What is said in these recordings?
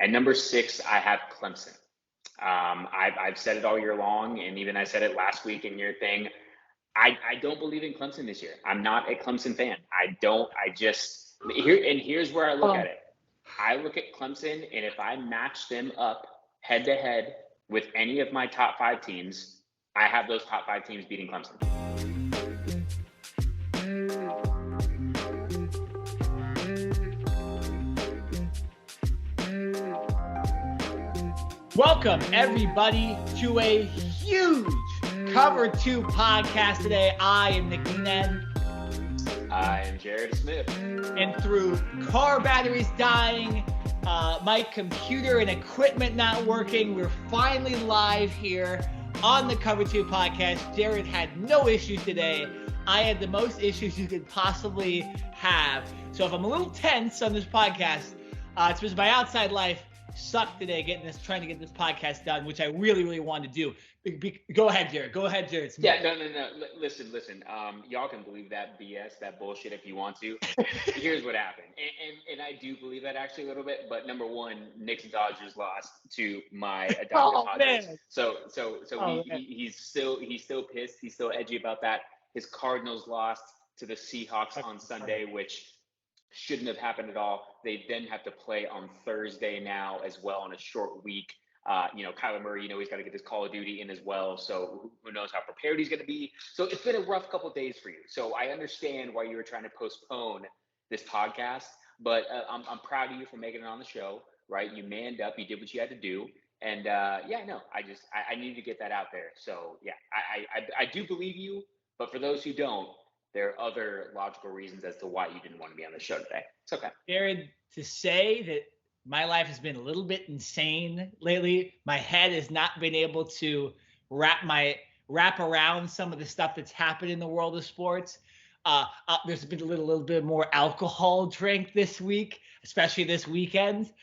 At number 6, I have Clemson. I've said it all year long, and even I said it last week in your thing. I don't believe in Clemson this year. I'm not a Clemson fan. Here's where I look at it. I look at Clemson, and if I match them up head to head with any of my top 5 teams, I have those top 5 teams beating Clemson. Welcome, everybody, to a huge Cover 2 podcast today. I am Nenad. I am Jared Smith. And through car batteries dying, my computer and equipment not working, we're finally live here on the Cover 2 podcast. Jared had no issues today. I had the most issues you could possibly have. So if I'm a little tense on this podcast, it's because my outside life sucked today trying to get this podcast done, which I really, really wanted to do. Go ahead, Jared. Smith. Yeah, no. Listen. Y'all can believe that BS, that bullshit if you want to. Here's what happened, and I do believe that actually a little bit. But number one, Knicks and Dodgers lost to my adopted Padres. Man. So he's still pissed. He's still edgy about that. His Cardinals lost to the Seahawks on Sunday, which shouldn't have happened at all. They then have to play on Thursday now as well on a short week. Kyler Murray, he's got to get his Call of Duty in as well. So who knows how prepared he's going to be. So it's been a rough couple of days for you. So I understand why you were trying to postpone this podcast, but I'm proud of you for making it on the show, right? You manned up, you did what you had to do. And I needed to get that out there. So yeah, I do believe you, but for those who don't, there are other logical reasons as to why you didn't want to be on the show today. It's okay. Jared, to say that my life has been a little bit insane lately, my head has not been able to wrap around some of the stuff that's happened in the world of sports. There's been a little bit more alcohol drink this week, especially this weekend.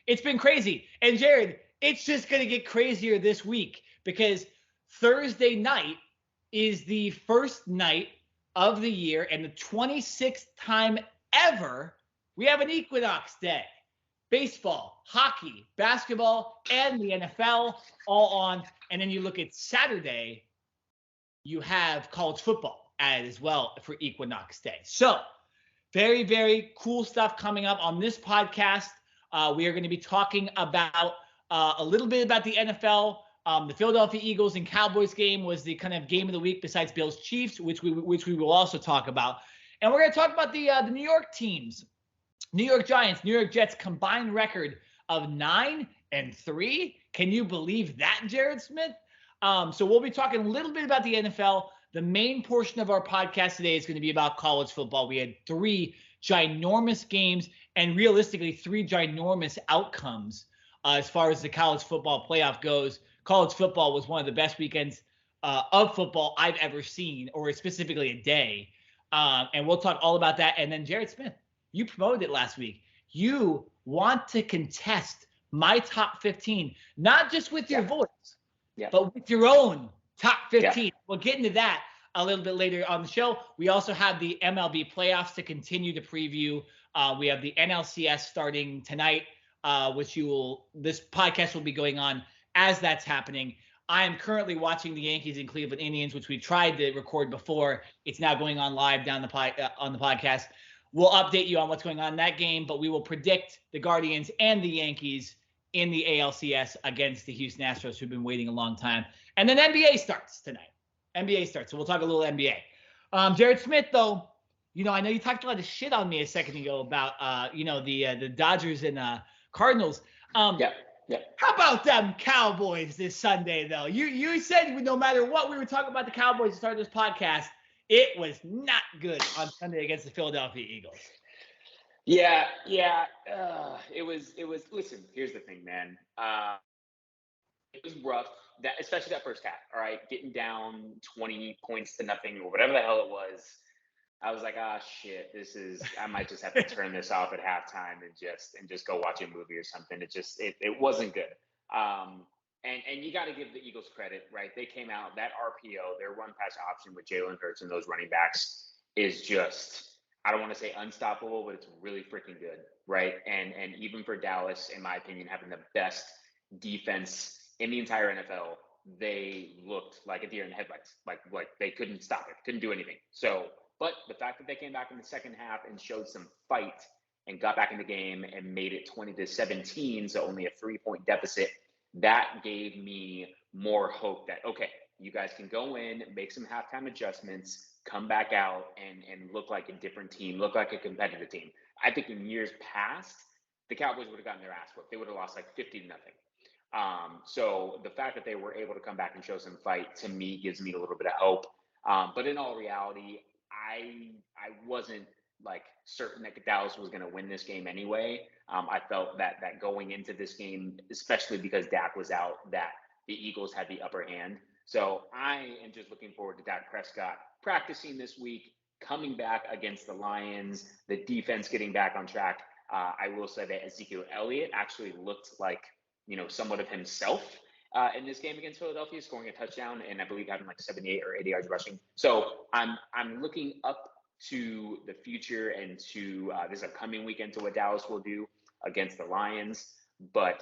It's been crazy. And Jared, it's just going to get crazier this week because Thursday night is the first night of the year and the 26th time ever we have an equinox day. Baseball, hockey, basketball, and the NFL all on. And then you look at Saturday, you have college football added as well for equinox day. So very, very cool stuff coming up on this podcast. We are going to be talking about a little bit about the NFL. The Philadelphia Eagles and Cowboys game was the kind of game of the week besides Bills Chiefs, which we will also talk about. And we're going to talk about the New York teams, New York Giants, New York Jets combined record of 9-3. Can you believe that, Jared Smith? So we'll be talking a little bit about the NFL. The main portion of our podcast today is going to be about college football. We had 3 ginormous games and realistically 3 ginormous outcomes as far as the college football playoff goes. College football was one of the best weekends of football I've ever seen, or specifically a day. And we'll talk all about that. And then Jared Smith, you promoted it last week. You want to contest my top 15, not just with your voice, but with your own top 15. We'll get into that a little bit later on the show. We also have the MLB Playoffs to continue to preview. We have the NLCS starting tonight, this podcast will be going on as that's happening. I am currently watching the Yankees and Cleveland Indians, which we tried to record before. It's now going on live on the podcast. We'll update you on what's going on in that game, but we will predict the Guardians and the Yankees in the ALCS against the Houston Astros, who've been waiting a long time. And then NBA starts tonight. So we'll talk a little NBA. Jared Smith, though, I know you talked a lot of shit on me a second ago about, the Dodgers and Cardinals. How about them Cowboys this Sunday, though? You said no matter what we were talking about the Cowboys to start this podcast, it was not good on Sunday against the Philadelphia Eagles. Yeah. It was. Listen, here's the thing, man. It was rough. Especially that first half. All right, getting down 20 points to nothing or whatever the hell it was. I was like, shit, I might just have to turn this off at halftime and just go watch a movie or something. It wasn't good. And you got to give the Eagles credit, right? They came out, that RPO, their run pass option with Jalen Hurts and those running backs is just I don't want to say unstoppable, but it's really freaking good, right? And even for Dallas, in my opinion, having the best defense in the entire NFL, they looked like a deer in the headlights. Like they couldn't stop it, couldn't do anything. So, but the fact that they came back in the second half and showed some fight and got back in the game and made it 20-17, so only a 3-point deficit, that gave me more hope that, okay, you guys can go in, make some halftime adjustments, come back out and look like a different team, look like a competitive team. I think in years past, the Cowboys would have gotten their ass whooped. They would have lost like 50-0. So the fact that they were able to come back and show some fight, to me, gives me a little bit of hope. But in all reality, I wasn't like certain that Dallas was going to win this game anyway. I felt that going into this game, especially because Dak was out, that the Eagles had the upper hand. So I am just looking forward to Dak Prescott practicing this week, coming back against the Lions, the defense getting back on track. I will say that Ezekiel Elliott actually looked like, somewhat of himself in this game against Philadelphia, scoring a touchdown and I believe having like 78 or 80 yards rushing. So I'm looking up to the future and to this upcoming weekend to what Dallas will do against the Lions. But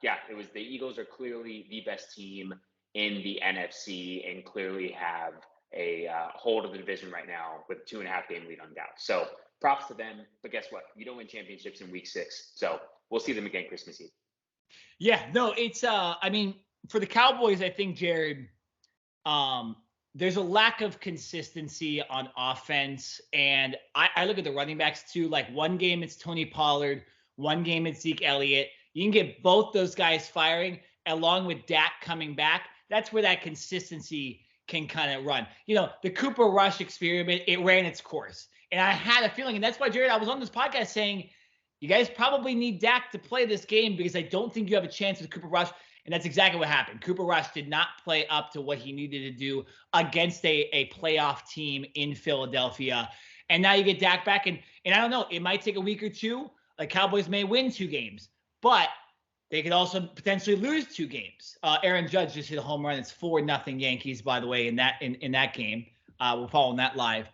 it was the Eagles are clearly the best team in the NFC and clearly have a hold of the division right now with a 2.5 game lead on Dallas. So props to them. But guess what? You don't win championships in week 6. So we'll see them again Christmas Eve. Yeah, no, it's for the Cowboys, I think, Jared, there's a lack of consistency on offense. And I look at the running backs too. Like one game it's Tony Pollard, one game it's Zeke Elliott. You can get both those guys firing along with Dak coming back. That's where that consistency can kind of run. The Cooper Rush experiment, it ran its course. And I had a feeling, and that's why, Jared, I was on this podcast saying, you guys probably need Dak to play this game because I don't think you have a chance with Cooper Rush. And that's exactly what happened. Cooper Rush did not play up to what he needed to do against a playoff team in Philadelphia. And now you get Dak back. And I don't know, it might take a week or two. Like Cowboys may win 2 games, but they could also potentially lose 2 games. Aaron Judge just hit a home run. It's 4-0 Yankees, by the way, in that game. We're following that live.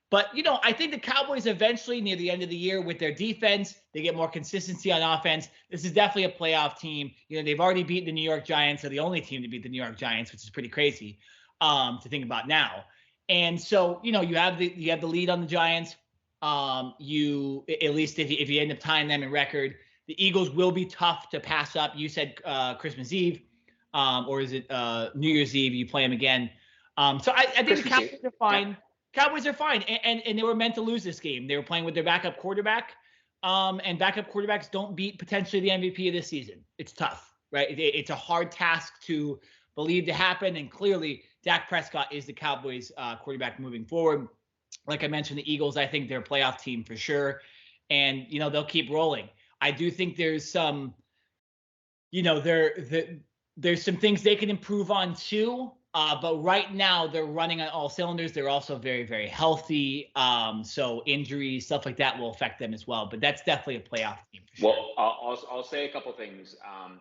But, I think the Cowboys eventually near the end of the year with their defense, they get more consistency on offense. This is definitely a playoff team. They've already beat the New York Giants. They're the only team to beat the New York Giants, which is pretty crazy to think about now. And so, you have the lead on the Giants. You, at least if you end up tying them in record, the Eagles will be tough to pass up. You said Christmas Eve, or is it New Year's Eve? You play them again. So I think the Cowboys are fine. Yeah. Cowboys are fine, and they were meant to lose this game. They were playing with their backup quarterback, and backup quarterbacks don't beat potentially the MVP of this season. It's tough, right? It's a hard task to believe to happen, and clearly Dak Prescott is the Cowboys quarterback moving forward. Like I mentioned, the Eagles, I think they're a playoff team for sure, and they'll keep rolling. I do think there's some, there's some things they can improve on too. But right now they're running on all cylinders. They're also very, very healthy. So injuries, stuff like that will affect them as well. But that's definitely a playoff team for sure. Well, I'll say a couple things.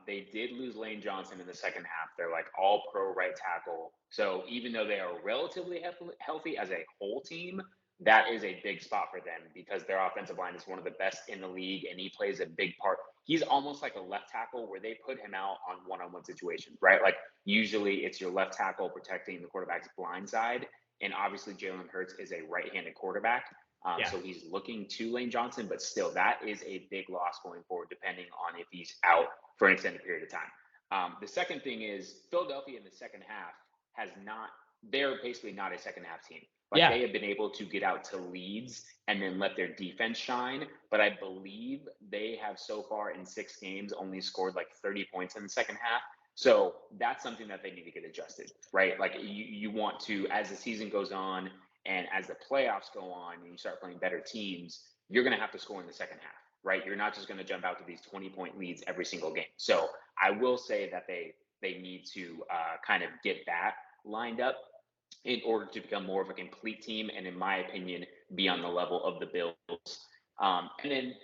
They did lose Lane Johnson in the second half. They're like all pro right tackle. So even though they are relatively healthy as a whole team, that is a big spot for them because their offensive line is one of the best in the league and he plays a big part. He's almost like a left tackle where they put him out on one-on-one situations, right? Like usually it's your left tackle protecting the quarterback's blind side. And obviously Jalen Hurts is a right-handed quarterback. So he's looking to Lane Johnson, but still that is a big loss going forward, depending on if he's out for an extended period of time. The second thing is Philadelphia in the second half they're basically not a second half team. They have been able to get out to leads and then let their defense shine. But I believe they have so far in 6 games only scored like 30 points in the second half. So that's something that they need to get adjusted, right? Like you want to, as the season goes on and as the playoffs go on and you start playing better teams, you're going to have to score in the second half, right? You're not just going to jump out to these 20-point leads every single game. So I will say that they need to kind of get that lined up in order to become more of a complete team and, in my opinion, be on the level of the Bills. And then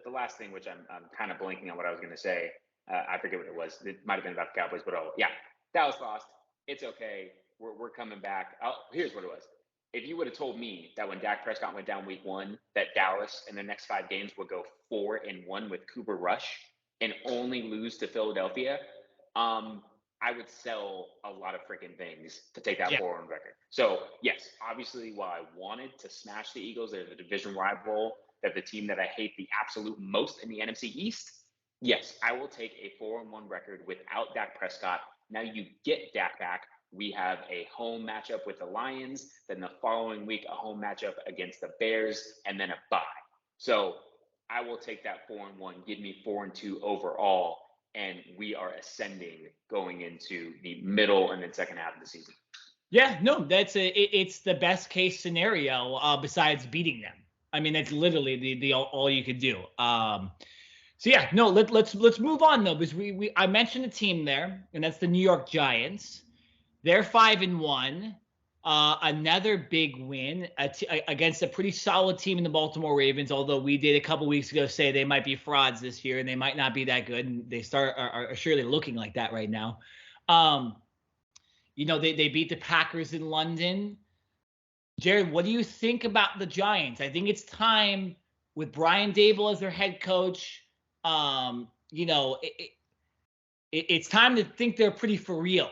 the last thing, which I'm kind of blanking on what I was going to say. I forget what it was. It might have been about the Cowboys, but Dallas lost. It's okay. We're coming back. Oh, here's what it was. if you would have told me that when Dak Prescott went down week 1, that Dallas in the next 5 games would go 4-1 with Cooper Rush and only lose to Philadelphia, I would sell a lot of freaking things to take that 4-1 record. So yes, obviously, while I wanted to smash the Eagles, they're the division rival, they're the team that I hate the absolute most in the NFC East. Yes, I will take a 4-1 record without Dak Prescott. Now you get Dak back. We have a home matchup with the Lions, then the following week, a home matchup against the Bears, and then a bye. So I will take that 4-1, give me 4-2 overall, and we are ascending going into the middle and then second half of the season. Yeah, no, it's the best case scenario besides beating them. I mean, that's literally the all you could do. So yeah, no, let's move on though, because I mentioned a team there, and that's the New York Giants. They're 5-1. Another big win against a pretty solid team in the Baltimore Ravens, although we did a couple weeks ago say they might be frauds this year and they might not be that good, and they are surely looking like that right now. They beat the Packers in London. Jared, what do you think about the Giants? I think it's time with Brian Daboll as their head coach. It's time to think they're pretty for real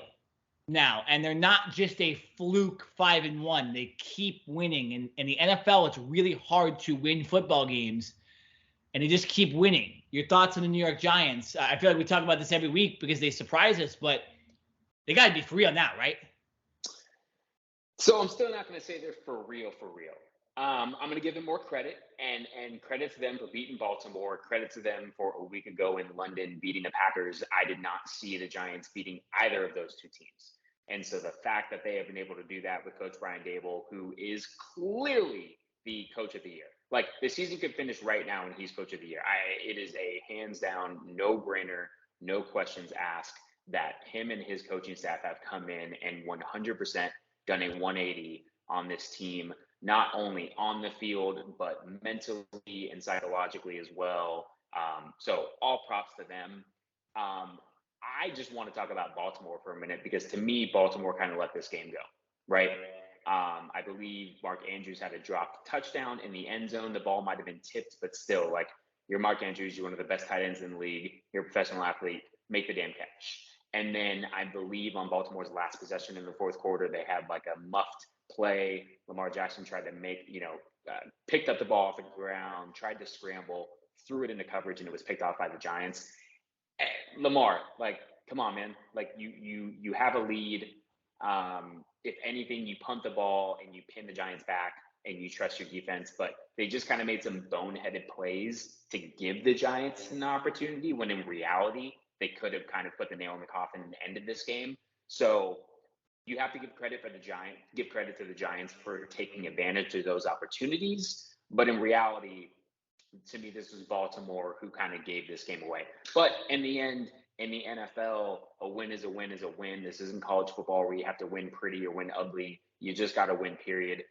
now, and they're not just a fluke 5-1. They keep winning, and in the NFL, it's really hard to win football games, and they just keep winning. Your thoughts on the New York Giants? I feel like we talk about this every week because they surprise us, but they got to be for real now, right? So I'm still not going to say they're for real. I'm going to give them more credit, and credit to them for beating Baltimore. Credit to them for a week ago in London beating the Packers. I did not see the Giants beating either of those two teams. And so the fact that they have been able to do that with Coach Brian Daboll, who is clearly the coach of the year. Like, the season could finish right now and he's coach of the year. It is a hands down, no brainer, no questions asked that him and his coaching staff have come in and 100% done a 180 on this team, not only on the field, but mentally and psychologically as well. So all props to them. I just want to talk about Baltimore for a minute, because to me, Baltimore kind of let this game go, right? I believe Mark Andrews had a dropped touchdown in the end zone. The ball might have been tipped, but still, like, you're Mark Andrews, you're one of the best tight ends in the league, you're a professional athlete, make the damn catch. And then I believe on Baltimore's last possession in the fourth quarter, they had like a muffed play. Lamar Jackson tried to picked up the ball off the ground, tried to scramble, threw it into coverage, and it was picked off by the Giants. Lamar, like, come on, man. Like, you have a lead. If anything, you punt the ball and you pin the Giants back and you trust your defense. But they just kind of made some boneheaded plays to give the Giants an opportunity, when in reality, they could have kind of put the nail in the coffin and ended this game. So you have to give credit to the Giants for taking advantage of those opportunities. But in reality, to me, this was Baltimore who kind of gave this game away. But in the end, in the NFL, a win is a win is a win. This isn't college football where you have to win pretty or win ugly. You just got to win, period.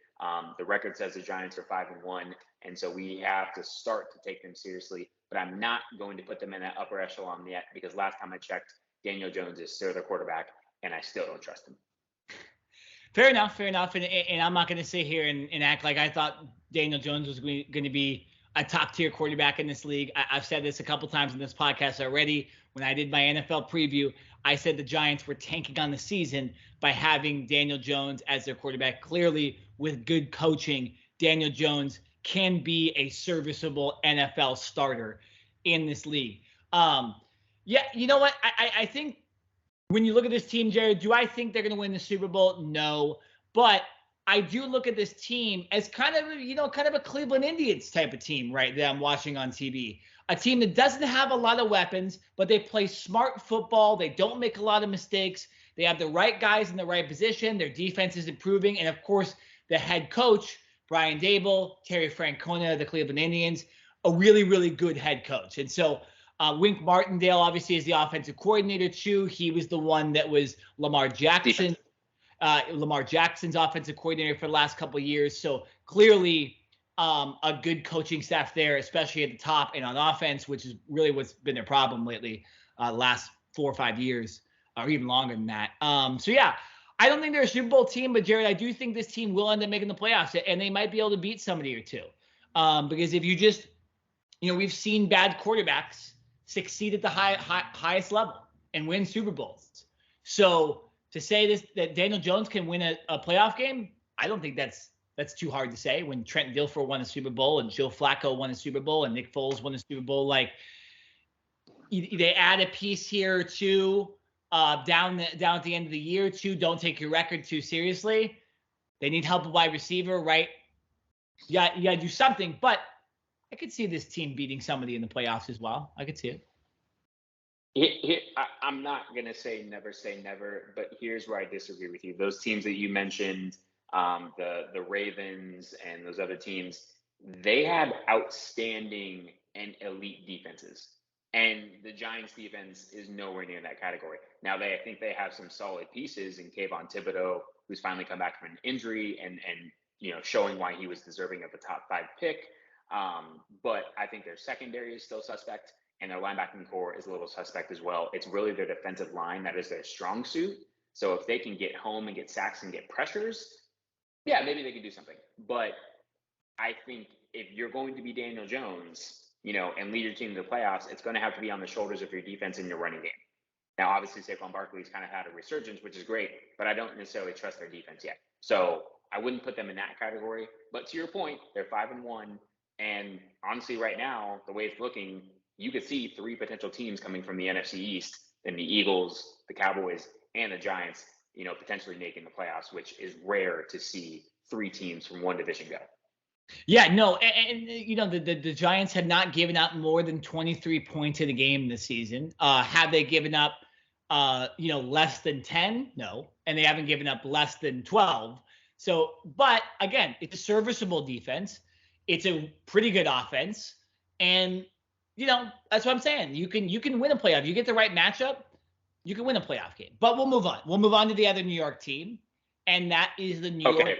The record says the Giants are 5-1, and so we have to start to take them seriously. But I'm not going to put them in that upper echelon yet, because last time I checked, Daniel Jones is still their quarterback, and I still don't trust him. Fair enough. And I'm not going to sit here and act like I thought Daniel Jones was going to be a top-tier quarterback in this league. I've said this a couple times in this podcast already. When I did my NFL preview, I said the Giants were tanking on the season by having Daniel Jones as their quarterback. Clearly, with good coaching, Daniel Jones can be a serviceable NFL starter in this league. Yeah, you know what? I think when you look at this team, Jared, do I think they're going to win the Super Bowl? No. But I do look at this team as kind of a Cleveland Indians type of team, right, that I'm watching on TV. A team that doesn't have a lot of weapons, but they play smart football. They don't make a lot of mistakes. They have the right guys in the right position. Their defense is improving. And, of course, the head coach, Brian Daboll, Terry Francona, the Cleveland Indians, a really, really good head coach. And so Wink Martindale, obviously, is the offensive coordinator, too. He was the one that was Lamar Jackson's offensive coordinator for the last couple of years. So clearly a good coaching staff there, especially at the top and on offense, which is really what's been their problem lately, last 4 or 5 years, or even longer than that. So yeah, I don't think they're a Super Bowl team, but Jared, I do think this team will end up making the playoffs, and they might be able to beat somebody or two. Because if you just, we've seen bad quarterbacks succeed at the highest level and win Super Bowls. So to say that Daniel Jones can win a playoff game, I don't think that's too hard to say. When Trent Dilfer won a Super Bowl and Joe Flacco won a Super Bowl and Nick Foles won a Super Bowl, like they add a piece here or two down at the end of the year too. Don't take your record too seriously. They need help at wide receiver, right? Yeah, you got to do something. But I could see this team beating somebody in the playoffs as well. I could see it. I'm not going to say never, but here's where I disagree with you. Those teams that you mentioned, the Ravens and those other teams, they had outstanding and elite defenses. And the Giants defense is nowhere near that category. Now, I think they have some solid pieces in Kayvon Thibodeau, who's finally come back from an injury and showing why he was deserving of a top 5 pick. But I think their secondary is still suspect, and their linebacking core is a little suspect as well. It's really their defensive line that is their strong suit. So if they can get home and get sacks and get pressures, yeah, maybe they can do something. But I think if you're going to be Daniel Jones, and lead your team to the playoffs, it's going to have to be on the shoulders of your defense and your running game. Now, obviously, Saquon Barkley's kind of had a resurgence, which is great, but I don't necessarily trust their defense yet. So I wouldn't put them in that category. But to your point, they're 5-1. And honestly, right now, the way it's looking, you could see 3 potential teams coming from the NFC East, and the Eagles, the Cowboys, and the Giants, potentially making the playoffs, which is rare to see 3 teams from one division go. Yeah, no, and the Giants had not given up more than 23 points in a game this season. Have they given up, less than 10? No, and they haven't given up less than 12. So, but again, it's a serviceable defense. It's a pretty good offense, and that's what I'm saying. You can win a playoff. You get the right matchup, you can win a playoff game. But we'll move on. We'll move on to the other New York team, and that is the New York. Okay,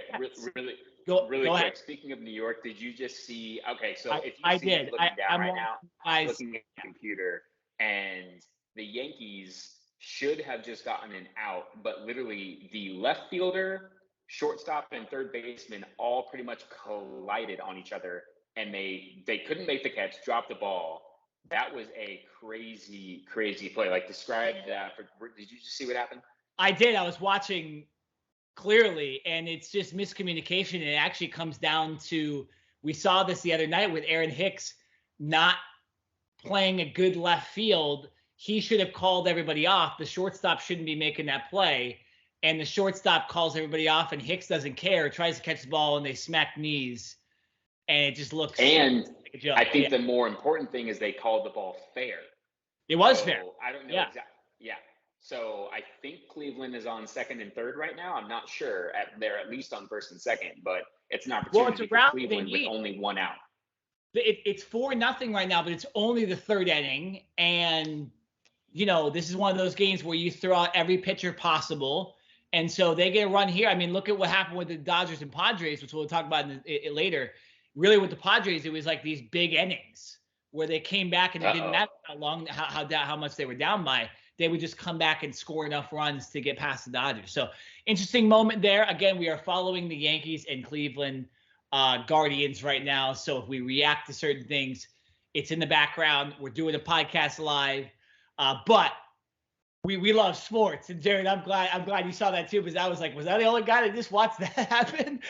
really. Really quick. Ahead. Speaking of New York, did you just see? Okay, so if you I see did. looking down right now, I'm looking at the computer, and the Yankees should have just gotten an out, but literally the left fielder, shortstop, and third baseman all pretty much collided on each other, and they couldn't make the catch, dropped the ball. That was a crazy play. Like, describe that. Did you just see what happened? I did. I was watching clearly, and it's just miscommunication. And it actually comes down to, we saw this the other night with Aaron Hicks not playing a good left field. He should have called everybody off. The shortstop shouldn't be making that play, and the shortstop calls everybody off, and Hicks doesn't care, tries to catch the ball, and they smack knees, and it just looks and like a joke. I think the more important thing is they called the ball fair. It was fair. I don't know exactly. Yeah. So I think Cleveland is on second and third right now. I'm not sure. They're at least on first and second, but it's an opportunity for Cleveland with only 1 out. It's 4-0 right now, but it's only the third inning. And, this is one of those games where you throw out every pitcher possible. And so they get a run here. I mean, look at what happened with the Dodgers and Padres, which we'll talk about later. Really, with the Padres, it was like these big innings where they came back, and it didn't matter how much they were down by. They would just come back and score enough runs to get past the Dodgers. So interesting moment there. Again, we are following the Yankees and Cleveland Guardians right now. So if we react to certain things, it's in the background. We're doing a podcast live, but we love sports. And Jared, I'm glad you saw that too, because I was like, was that the only guy that just watched that happen?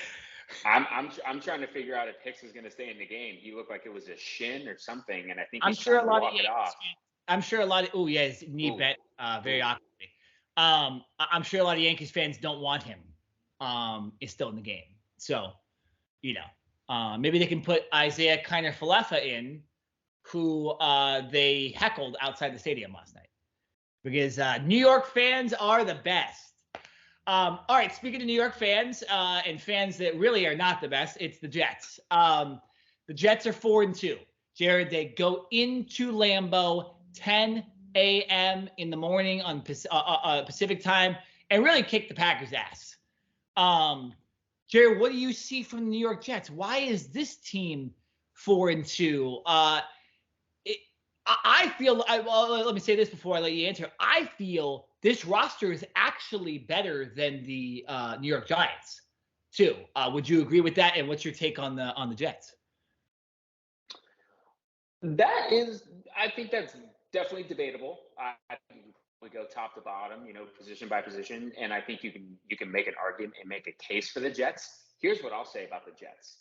I'm trying to figure out if Hicks is going to stay in the game. He looked like it was a shin or something, and I think I'm sure a lot of his knee bent very awkwardly. I'm sure a lot of Yankees fans don't want him. Is still in the game. So, maybe they can put Isaiah Kiner-Falefa in, who they heckled outside the stadium last night, because New York fans are the best. All right, speaking of New York fans and fans that really are not the best, it's the Jets. The Jets are 4-2. Jared, they go into Lambeau 10 a.m. in the morning on Pacific time and really kick the Packers' ass. Jared, what do you see from the New York Jets? Why is this team 4-2? I feel, well, let me say this before I let you answer. I feel this roster is actually better than the New York Giants, too. Would you agree with that? And what's your take on the Jets? I think that's definitely debatable. I think we go top to bottom, position by position, and I think you can make an argument and make a case for the Jets. Here's what I'll say about the Jets.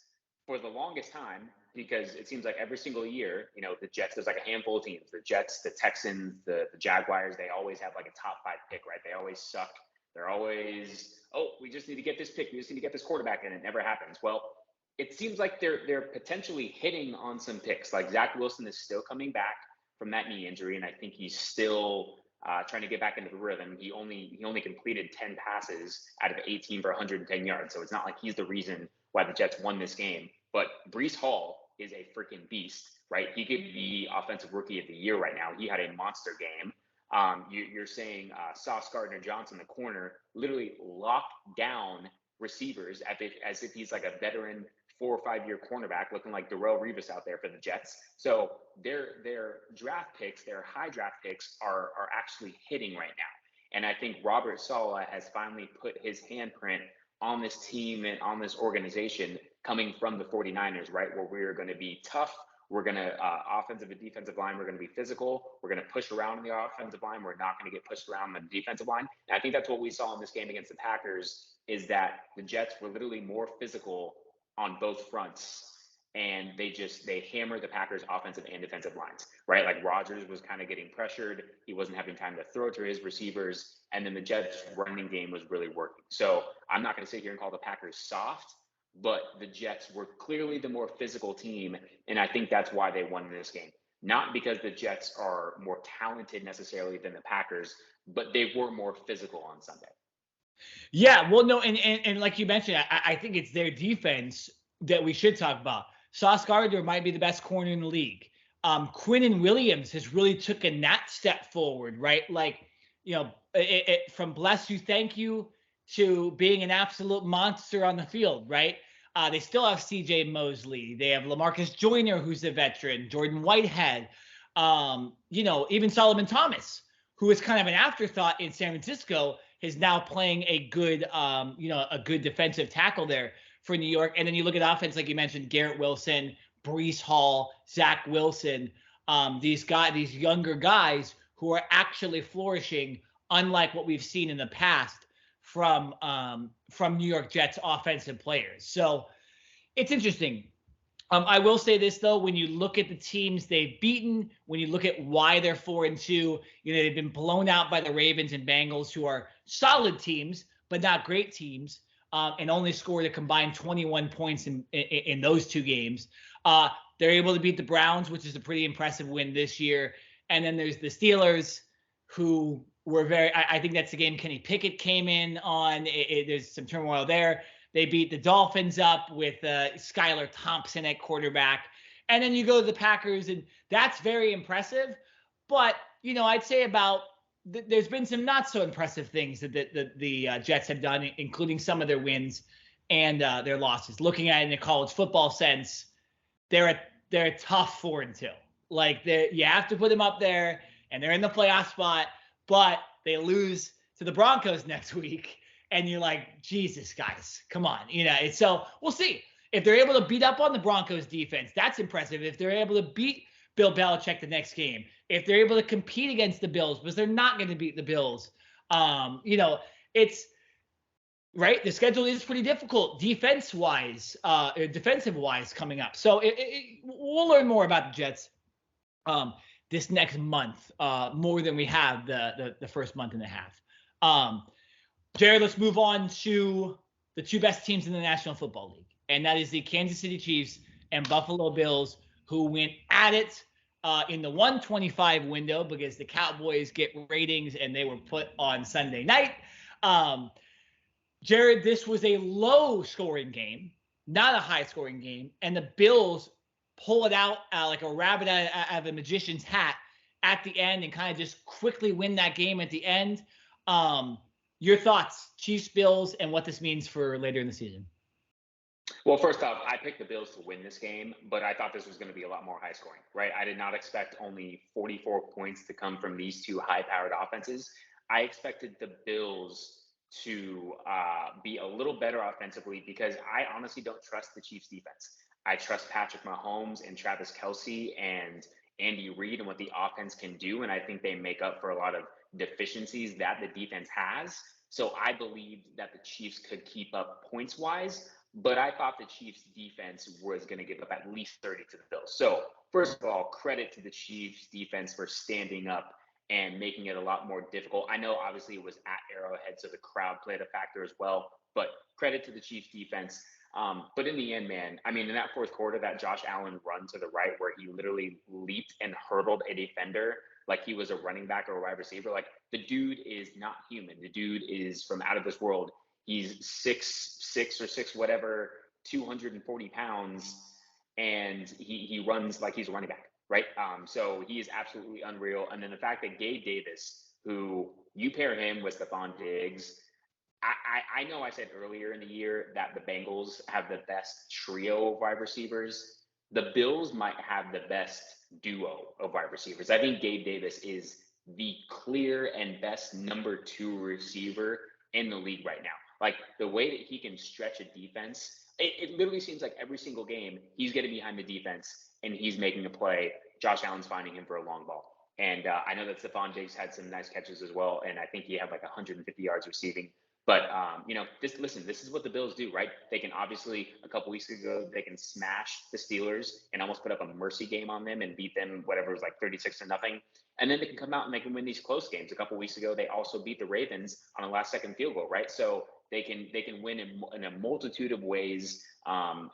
For the longest time, because it seems like every single year, the Jets, there's like a handful of teams. The Jets, the Texans, the Jaguars, they always have like a top 5 pick, right? They always suck. They're always, oh, we just need to get this pick. We just need to get this quarterback, and it never happens. Well, it seems like they're potentially hitting on some picks. Like Zach Wilson is still coming back from that knee injury, and I think he's still trying to get back into the rhythm. He only completed 10 passes out of 18 for 110 yards, so it's not like he's the reason why the Jets won this game. But Breece Hall is a freaking beast, right? He could be Offensive Rookie of the Year right now. He had a monster game. You're saying Sauce Gardner-Johnson, the corner, literally locked down receivers as if he's like a veteran 4 or 5 year cornerback, looking like Darrelle Revis out there for the Jets. So their draft picks, their high draft picks are actually hitting right now. And I think Robert Saleh has finally put his handprint on this team and on this organization, coming from the 49ers, right? Where we're going to be tough. We're going to offensive and defensive line. We're going to be physical. We're going to push around in the offensive line. We're not going to get pushed around on the defensive line. And I think that's what we saw in this game against the Packers, is that the Jets were literally more physical on both fronts. And they hammered the Packers offensive and defensive lines, right? Like Rodgers was kind of getting pressured. He wasn't having time to throw to his receivers. And then the Jets running game was really working. So I'm not going to sit here and call the Packers soft, but the Jets were clearly the more physical team. And I think that's why they won this game. Not because the Jets are more talented necessarily than the Packers, but they were more physical on Sunday. Yeah, well, no, and like you mentioned, I think it's their defense that we should talk about. Sauce Gardner might be the best corner in the league. Quinnen Williams has really taken that step forward, right? Like, from bless you, thank you, to being an absolute monster on the field, right? They still have C.J. Mosley. They have LaMarcus Joyner, who's a veteran. Jordan Whitehead. Even Solomon Thomas, who is kind of an afterthought in San Francisco, is now playing a good defensive tackle there for New York. And then you look at offense, like you mentioned, Garrett Wilson, Breece Hall, Zach Wilson, these younger guys who are actually flourishing, unlike what we've seen in the past from New York Jets offensive players. So it's interesting. I will say this, though, when you look at the teams they've beaten, when you look at why they're 4-2, they've been blown out by the Ravens and Bengals, who are solid teams, but not great teams, and only scored a combined 21 points in those two games. They're able to beat the Browns, which is a pretty impressive win this year. And then there's the Steelers, who were I think that's the game Kenny Pickett came in on. There's some turmoil there. They beat the Dolphins up with Skylar Thompson at quarterback. And then you go to the Packers, and that's very impressive. But, I'd say there's been some not so impressive things that the Jets have done, including some of their wins and their losses. Looking at it in a college football sense, they're a tough 4-2. Like, you have to put them up there, and they're in the playoff spot, but they lose to the Broncos next week. And you're like, Jesus, guys, come on. So we'll see. If they're able to beat up on the Broncos defense, that's impressive. If they're able to beat Bill Belichick the next game, if they're able to compete against the Bills, because they're not going to beat the Bills, it's right. The schedule is pretty difficult defensive-wise coming up. So we'll learn more about the Jets this next month, more than we have the first month and a half. Jared, let's move on to the two best teams in the National Football League, and that is the Kansas City Chiefs and Buffalo Bills, who went at it in the 125 window because the Cowboys get ratings and they were put on Sunday night. Jared, this was a low-scoring game, not a high-scoring game, and the Bills pull it out like a rabbit out of a magician's hat at the end and kind of just quickly win that game at the end. Your thoughts, Chiefs, Bills, and what this means for later in the season? Well, first off, I picked the Bills to win this game, but I thought this was going to be a lot more high scoring, right? I did not expect only 44 points to come from these two high powered offenses. I expected the Bills to be a little better offensively because I honestly don't trust the Chiefs defense. I trust Patrick Mahomes and Travis Kelce and Andy Reid and what the offense can do. And I think they make up for a lot of deficiencies that the defense has. So I believed that the Chiefs could keep up points wise, but I thought the Chiefs defense was going to give up at least 30 to the Bills. So first of all, credit to the Chiefs defense for standing up and making it a lot more difficult. I know obviously it was at Arrowhead, so the crowd played a factor as well, but credit to the Chiefs defense. But in the end, man, I mean, in that fourth quarter, that Josh Allen run to the right where he literally leaped and hurdled a defender like he was a running back or a wide receiver. Like, the dude is not human. The dude is from out of this world. He's 6'6" or 6 whatever, 240 pounds, and he runs like he's a running back, right? So he is absolutely unreal. And then the fact that Gabe Davis, who you pair him with Stephon Diggs, I know I said earlier in the year that the Bengals have the best trio of wide receivers. The Bills might have the best duo of wide receivers. I think Gabe Davis is the clear and best number 2 receiver in the league right now. Like, the way that he can stretch a defense, it literally seems like every single game he's getting behind the defense and he's making a play. Josh Allen's finding him for a long ball. And I know that Stephon Diggs had some nice catches as well, and I think he had like 150 yards receiving. But, this is what the Bills do, right? They can obviously, a couple weeks ago, they can smash the Steelers and almost put up a mercy game on them and beat them, whatever it was, like 36-0. And then they can come out and they can win these close games. A couple weeks ago, they also beat the Ravens on a last-second field goal, right? So they can win in a multitude of ways. They're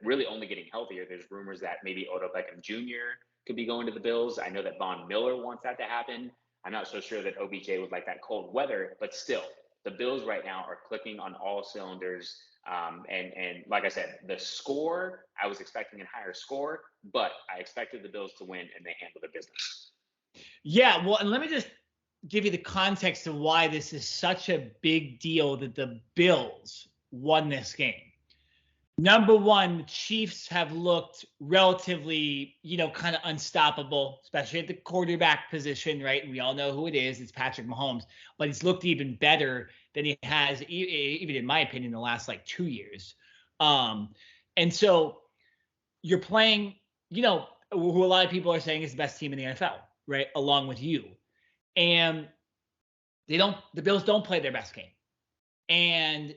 really only getting healthier. There's rumors that maybe Odell Beckham Jr. could be going to the Bills. I know that Von Miller wants that to happen. I'm not so sure that OBJ would like that cold weather, but still, the Bills right now are clicking on all cylinders. And like I said, the score, I was expecting a higher score, but I expected the Bills to win, and they handled their business. Yeah, well, and let me just give you the context of why this is such a big deal that the Bills won this game. Number one, the Chiefs have looked relatively, kind of unstoppable, especially at the quarterback position, right? And we all know who it is. It's Patrick Mahomes. But he's looked even better than he has, even in my opinion, the last, 2 years. And so you're playing, who a lot of people are saying is the best team in the NFL, right? Along with you. And the Bills don't play their best game. And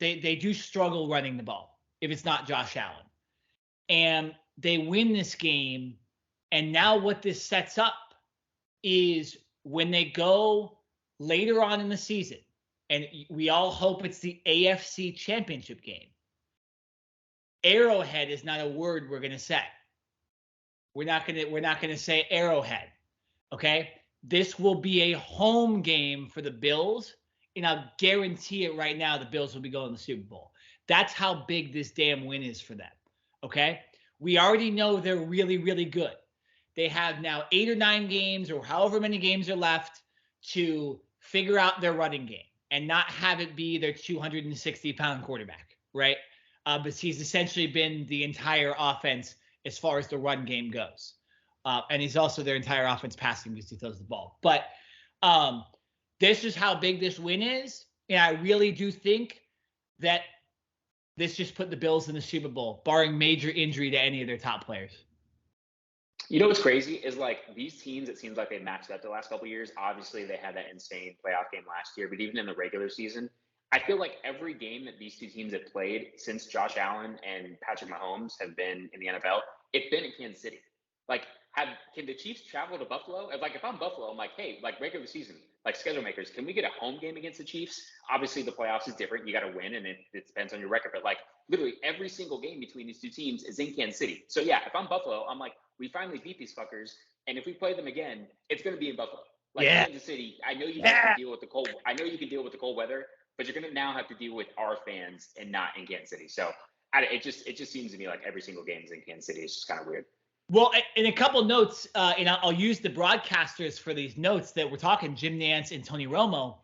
they do struggle running the ball if it's not Josh Allen. And they win this game. And now what this sets up is when they go later on in the season, and we all hope it's the AFC Championship game, Arrowhead is not a word we're going to say. We're not going to say Arrowhead. Okay? This will be a home game for the Bills, and I'll guarantee it right now, the Bills will be going to the Super Bowl. That's how big this damn win is for them, okay? We already know they're really, really good. They have now 8 or 9 games or however many games are left to figure out their running game and not have it be their 260-pound quarterback, right? But he's essentially been the entire offense as far as the run game goes. And he's also their entire offense passing because he throws the ball. But this is how big this win is. And I really do think that this just put the Bills in the Super Bowl, barring major injury to any of their top players. You know what's crazy is, these teams, it seems like they matched up the last couple of years. Obviously, they had that insane playoff game last year, but even in the regular season, I feel like every game that these two teams have played since Josh Allen and Patrick Mahomes have been in the NFL, it's been in Kansas City. Can the Chiefs travel to Buffalo? If I'm Buffalo, I'm like, hey, regular season, schedule makers, can we get a home game against the Chiefs? Obviously, the playoffs is different. You got to win, and it depends on your record. But literally every single game between these two teams is in Kansas City. So yeah, if I'm Buffalo, I'm like, we finally beat these fuckers, and if we play them again, it's going to be in Buffalo. Kansas City, I know you guys can deal with the cold. I know you can deal with the cold weather, but you're going to now have to deal with our fans and not in Kansas City. So it just seems to me like every single game is in Kansas City. It's just kind of weird. Well, in a couple notes, and I'll use the broadcasters for these notes that we're talking, Jim Nantz and Tony Romo.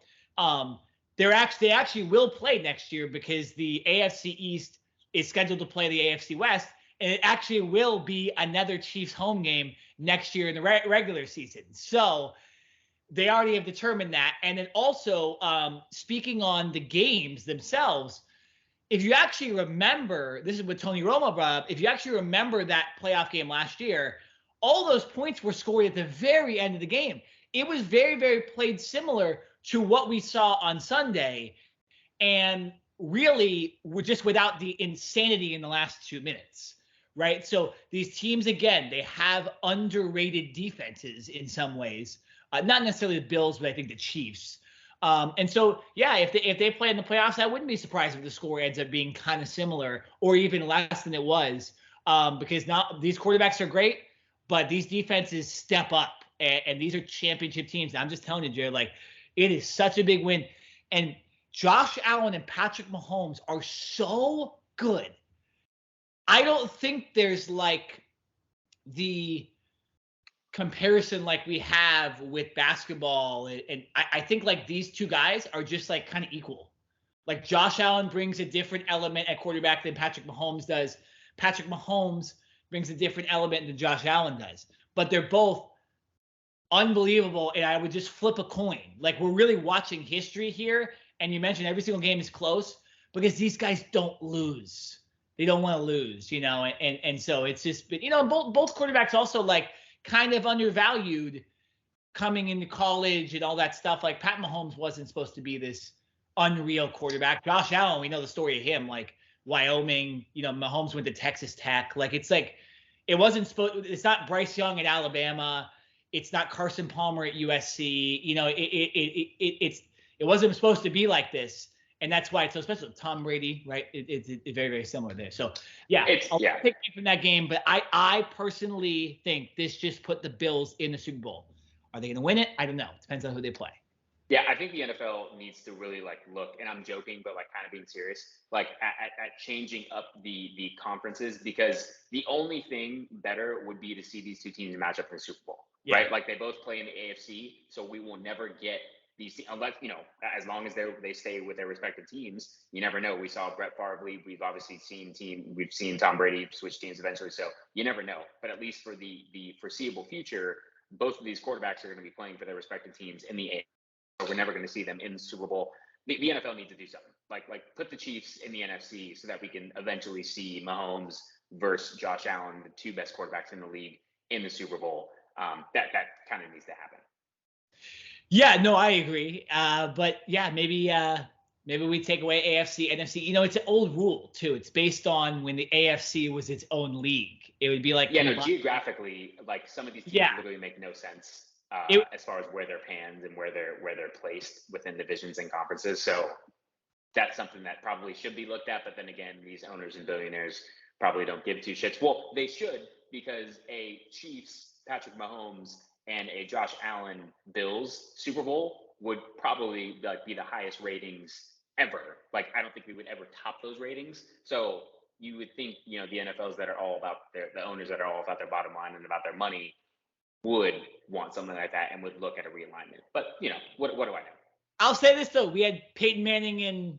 they actually will play next year because the AFC East is scheduled to play the AFC West, and it actually will be another Chiefs home game next year in the regular season. So they already have determined that. And then also, speaking on the games themselves, if you actually remember, this is what Tony Romo brought up, if you actually remember that playoff game last year, all those points were scored at the very end of the game. It was very, very played similar to what we saw on Sunday, and really we're just without the insanity in the last 2 minutes, right? So these teams, again, they have underrated defenses in some ways. Not necessarily the Bills, but I think the Chiefs. And so, yeah, if they play in the playoffs, I wouldn't be surprised if the score ends up being kind of similar or even less than it was, because these quarterbacks are great, but these defenses step up, and these are championship teams. And I'm just telling you, Jared, like, it is such a big win. And Josh Allen and Patrick Mahomes are so good. I don't think there's like the comparison like we have with basketball, and I think like these two guys are just like kind of equal. Like Josh Allen brings a different element at quarterback than Patrick Mahomes does. Patrick Mahomes brings a different element than Josh Allen does, but they're both unbelievable. And I would just flip a coin. Like, we're really watching history here, and you mentioned every single game is close because these guys don't lose. They don't want to lose, and so it's just, but both quarterbacks also like kind of undervalued coming into college and all that stuff. Like, Pat Mahomes wasn't supposed to be this unreal quarterback. Josh Allen, we know the story of him, like Wyoming, Mahomes went to Texas Tech. Like, it's like, it's not Bryce Young at Alabama. It's not Carson Palmer at USC. It wasn't supposed to be like this. And that's why it's so special. Tom Brady, right? It's very, very similar there. So, yeah, I'll pick me from that game. But I personally think this just put the Bills in the Super Bowl. Are they going to win it? I don't know. It depends on who they play. Yeah, I think the NFL needs to really look, and I'm joking, but kind of being serious, at changing up the conferences, because the only thing better would be to see these two teams match up in the Super Bowl, right? Like, they both play in the AFC, so we will never get these, unless, as long as they stay with their respective teams. You never know. We saw Brett Favre leave. We've obviously we've seen Tom Brady switch teams eventually. So you never know. But at least for the foreseeable future, both of these quarterbacks are going to be playing for their respective teams in the AFC. So we're never going to see them in the Super Bowl. The NFL needs to do something. Like put the Chiefs in the NFC so that we can eventually see Mahomes versus Josh Allen, the two best quarterbacks in the league, in the Super Bowl. That kind of needs to happen. Yeah, no, I agree. But yeah, maybe we take away AFC, NFC. It's an old rule too. It's based on when the AFC was its own league. It would be like, geographically, like, some of these teams literally make no sense as far as where they're panned and where they're placed within divisions and conferences. So that's something that probably should be looked at. But then again, these owners and billionaires probably don't give two shits. Well, they should, because a Chiefs, Patrick Mahomes, and a Josh Allen Bills Super Bowl would probably be the highest ratings ever. Like, I don't think we would ever top those ratings. So you would think, the NFLs that are all about the owners that are all about their bottom line and about their money would want something like that and would look at a realignment. But, what do I know? I'll say this, though. We had Peyton Manning and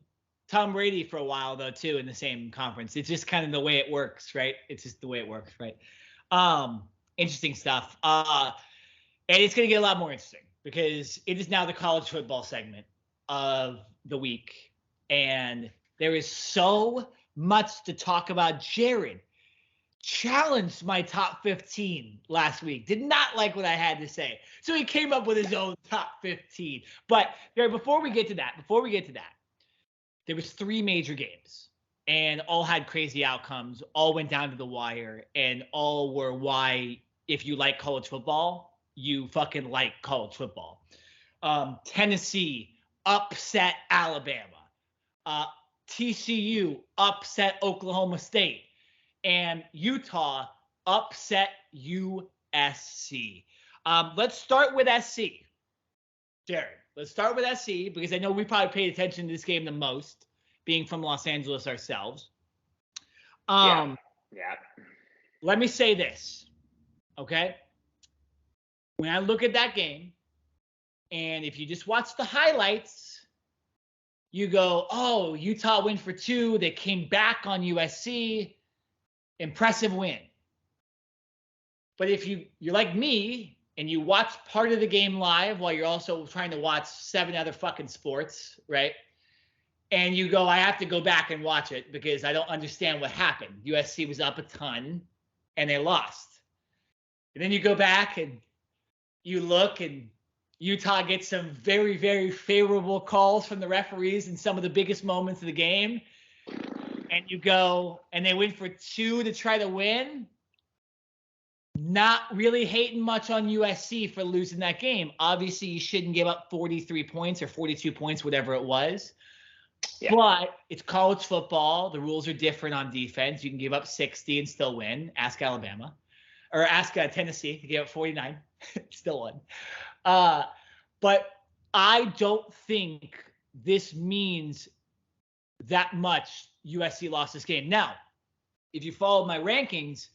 Tom Brady for a while, though, too, in the same conference. It's just kind of the way it works, right? It's just the way it works, right? Interesting stuff. And it's going to get a lot more interesting because it is now the college football segment of the week. And there is so much to talk about. Jared challenged my top 15 last week. Did not like what I had to say. So he came up with his own top 15. But before we get to that, there was 3 major games. And all had crazy outcomes. All went down to the wire. And all were why, if you like college football, you fucking like college football. Tennessee upset Alabama. TCU upset Oklahoma State. And Utah upset USC. Let's start with SC. Jared, let's start with SC because I know we probably paid attention to this game the most, being from Los Angeles ourselves. Yeah. Let me say this, okay? When I look at that game, and if you just watch the highlights, you go, oh, Utah win for 2. They came back on USC. Impressive win. But if you're like me and you watch part of the game live while you're also trying to watch 7 other fucking sports, right? And you go, I have to go back and watch it because I don't understand what happened. USC was up a ton and they lost. And then you go back and you look and Utah gets some very, very favorable calls from the referees in some of the biggest moments of the game. And you go, and they win for 2 to try to win. Not really hating much on USC for losing that game. Obviously, you shouldn't give up 43 points or 42 points, whatever it was. Yeah. But it's college football. The rules are different on defense. You can give up 60 and still win. Ask Alabama. Or ask Tennessee. They gave up 49. Still won. But I don't think this means that much USC lost this game. Now, if you followed my rankings,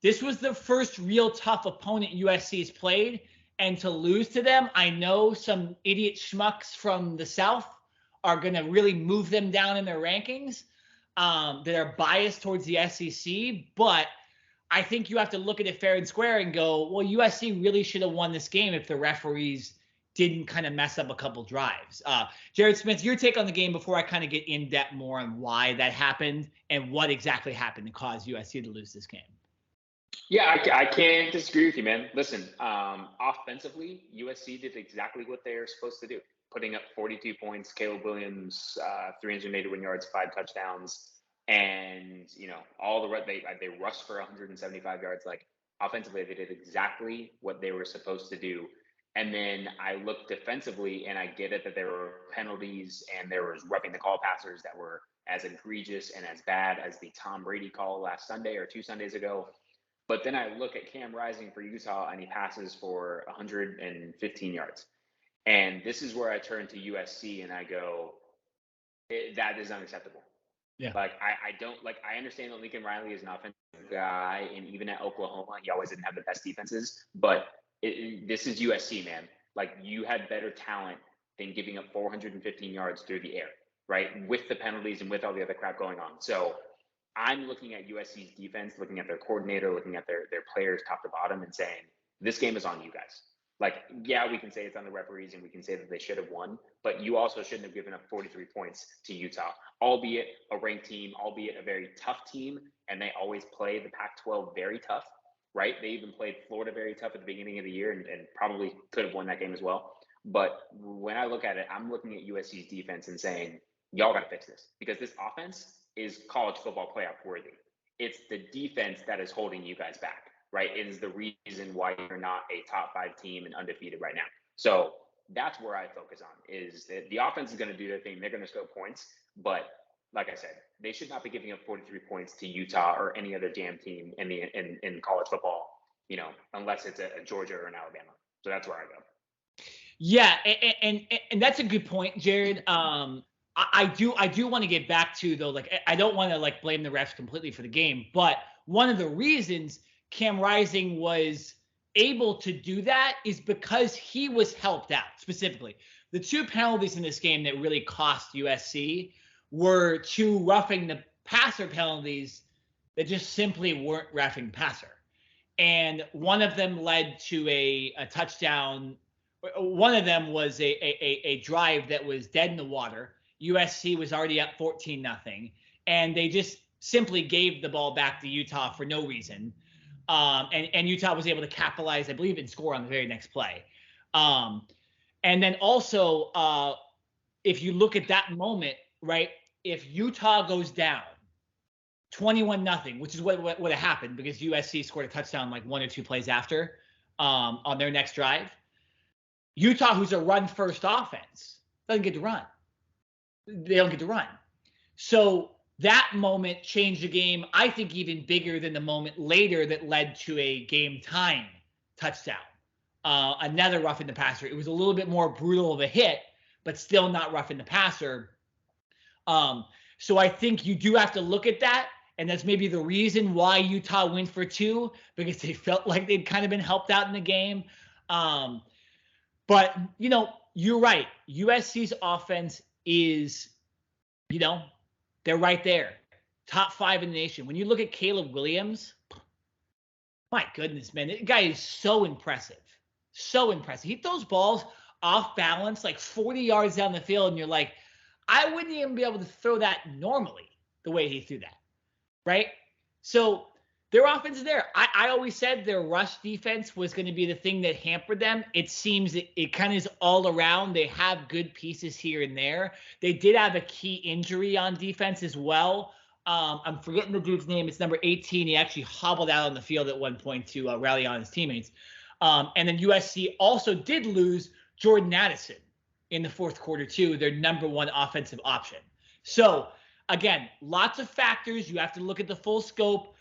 this was the first real tough opponent USC has played. And to lose to them, I know some idiot schmucks from the South are going to really move them down in their rankings that are biased towards the SEC. But I think you have to look at it fair and square and go, well, USC really should have won this game if the referees didn't kind of mess up a couple drives. Jared Smith, your take on the game before I kind of get in depth more on why that happened and what exactly happened to cause USC to lose this game. Yeah, I can't disagree with you, man. Listen, offensively, USC did exactly what they're supposed to do, putting up 42 points, Caleb Williams, 381 yards, 5 touchdowns, and, you know, all the rest, they rushed for 175 yards. Like, offensively, they did exactly what they were supposed to do. And then I looked defensively, and I get it that there were penalties and there was roughing the call passers that were as egregious and as bad as the Tom Brady call last Sunday or 2 Sundays ago. But then I look at Cam Rising for Utah, and he passes for 115 yards. And this is where I turn to USC and I go, that is unacceptable. Yeah. Like, I don't, like, I understand that Lincoln Riley is an offensive guy, and even at Oklahoma, he always didn't have the best defenses. But this is USC, man. Like, you had better talent than giving up 415 yards through the air, right? With the penalties and with all the other crap going on. So I'm looking at USC's defense, looking at their coordinator, looking at their players top to bottom and saying, this game is on you guys. Like, yeah, we can say it's on the referees and we can say that they should have won, but you also shouldn't have given up 43 points to Utah, albeit a ranked team, albeit a very tough team. And they always play the Pac-12 very tough, right? They even played Florida very tough at the beginning of the year and probably could have won that game as well. But when I look at it, I'm looking at USC's defense and saying, y'all got to fix this, because this offense is college football playoff worthy. It's the defense that is holding you guys back, right? It is the reason why you're not a top 5 team and undefeated right now. So that's where I focus on, is that the offense is going to do their thing. They're going to score points. But like I said, they should not be giving up 43 points to Utah or any other damn team in college football, you know, unless it's a Georgia or an Alabama. So that's where I go. Yeah, and that's a good point, Jared. I do want to get back to, though, like, I don't want to like blame the refs completely for the game, but one of the reasons Cam Rising was able to do that is because he was helped out. Specifically, the 2 penalties in this game that really cost USC were 2 roughing the passer penalties that just simply weren't roughing the passer. And one of them led to a touchdown. One of them was a drive that was dead in the water. USC was already up 14-0, and they just simply gave the ball back to Utah for no reason. And Utah was able to capitalize, I believe, and score on the very next play. And then also, if you look at that moment, right, if Utah goes down 21-0, which is what would have happened because USC scored a touchdown like 1 or 2 plays after on their next drive, Utah, who's a run-first offense, doesn't get to run. They don't get to run. So that moment changed the game, I think, even bigger than the moment later that led to a game-time touchdown. Another roughing the passer. It was a little bit more brutal of a hit, but still not roughing the passer. So I think you do have to look at that, and that's maybe the reason why Utah went for 2, because they felt like they'd kind of been helped out in the game. But, you know, you're right. USC's offense is, they're right there. Top 5 in the nation. When you look at Caleb Williams, my goodness, man, that guy is so impressive. So impressive. He throws balls off balance like 40 yards down the field, and you're like, I wouldn't even be able to throw that normally the way he threw that, right? So their offense is there. I always said their rush defense was going to be the thing that hampered them. It seems it kind of is all around. They have good pieces here and there. They did have a key injury on defense as well. I'm forgetting the dude's name. It's number 18. He actually hobbled out on the field at one point to rally on his teammates. And then USC also did lose Jordan Addison in the fourth quarter too, their number 1 offensive option. So again, lots of factors. You have to look at the full scope.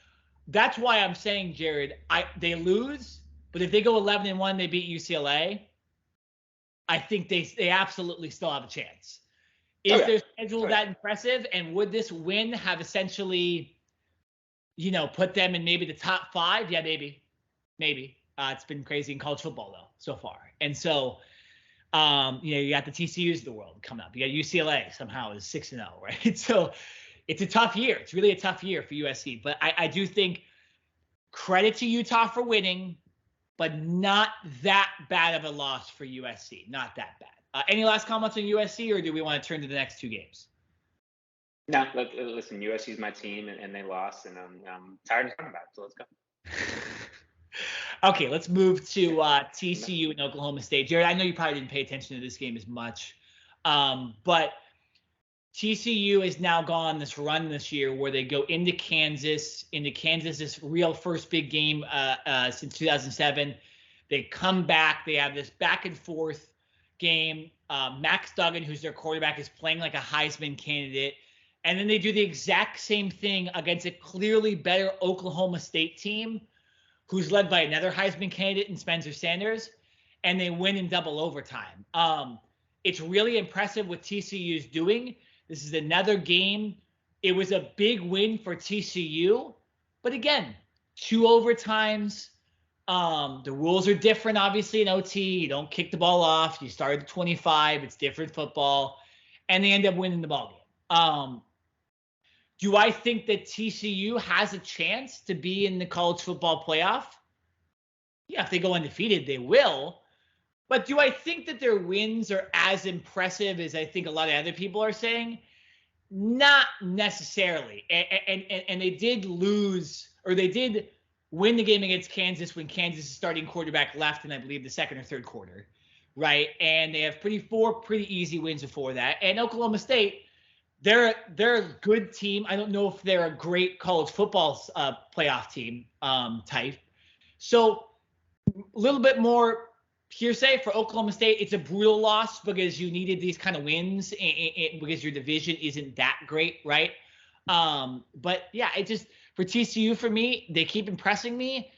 That's why I'm saying, Jared, they lose, but if they go 11-1, they beat UCLA, I think they absolutely still have a chance. Is their schedule that impressive? And would this win have essentially, put them in maybe the top 5? Yeah, maybe. It's been crazy in college football though so far. And so, you got the TCUs of the world coming up. You got UCLA somehow is 6-0, right? So it's a tough year. It's really a tough year for USC. But I do think credit to Utah for winning, but not that bad of a loss for USC. Not that bad. Any last comments on USC, or do we want to turn to the next 2 games? No, listen, USC is my team, and they lost, and I'm tired of talking about it, so let's go. Okay, let's move to TCU and Oklahoma State. Jared, I know you probably didn't pay attention to this game as much, but TCU has now gone this run this year where they go into Kansas, this real first big game since 2007. They come back. They have this back and forth game. Max Duggan, who's their quarterback, is playing like a Heisman candidate. And then they do the exact same thing against a clearly better Oklahoma State team who's led by another Heisman candidate in Spencer Sanders, and they win in double overtime. It's really impressive what TCU is doing. This is another game. It was a big win for TCU, but again, 2 overtimes. The rules are different, obviously, in OT. You don't kick the ball off. You start at 25. It's different football, and they end up winning the ballgame. Do I think that TCU has a chance to be in the college football playoff? Yeah, if they go undefeated, they will. But do I think that their wins are as impressive as I think a lot of other people are saying? Not necessarily. And they did lose, or they did win the game against Kansas when Kansas' starting quarterback left in, I believe, the second or third quarter, right? And they have 4 pretty easy wins before that. And Oklahoma State, they're a good team. I don't know if they're a great college football playoff team type. So a little bit more hearsay for Oklahoma State. It's a brutal loss because you needed these kind of wins because your division isn't that great, right? But yeah, it just for TCU, for me, they keep impressing me,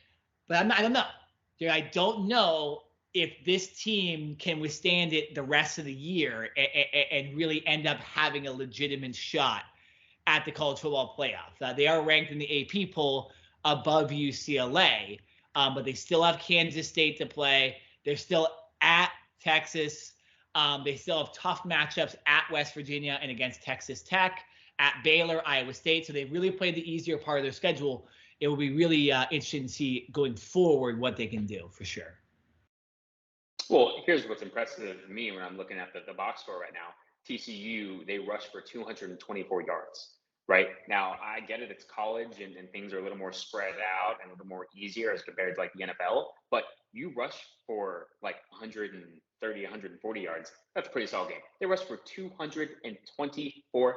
but I don't know. Dude, I don't know if this team can withstand it the rest of the year and really end up having a legitimate shot at the college football playoff. They are ranked in the AP poll above UCLA, but they still have Kansas State to play. They're still at Texas. They still have tough matchups at West Virginia and against Texas Tech, at Baylor, Iowa State. So they've really played the easier part of their schedule. It will be really interesting to see going forward what they can do for sure. Well, here's what's impressive to me when I'm looking at the box score right now. TCU, they rushed for 224 yards, right? Now, I get it. It's college and things are a little more spread out and a little more easier as compared to like the NFL. But you rush for like 130, 140 yards. That's a pretty solid game. They rushed for 224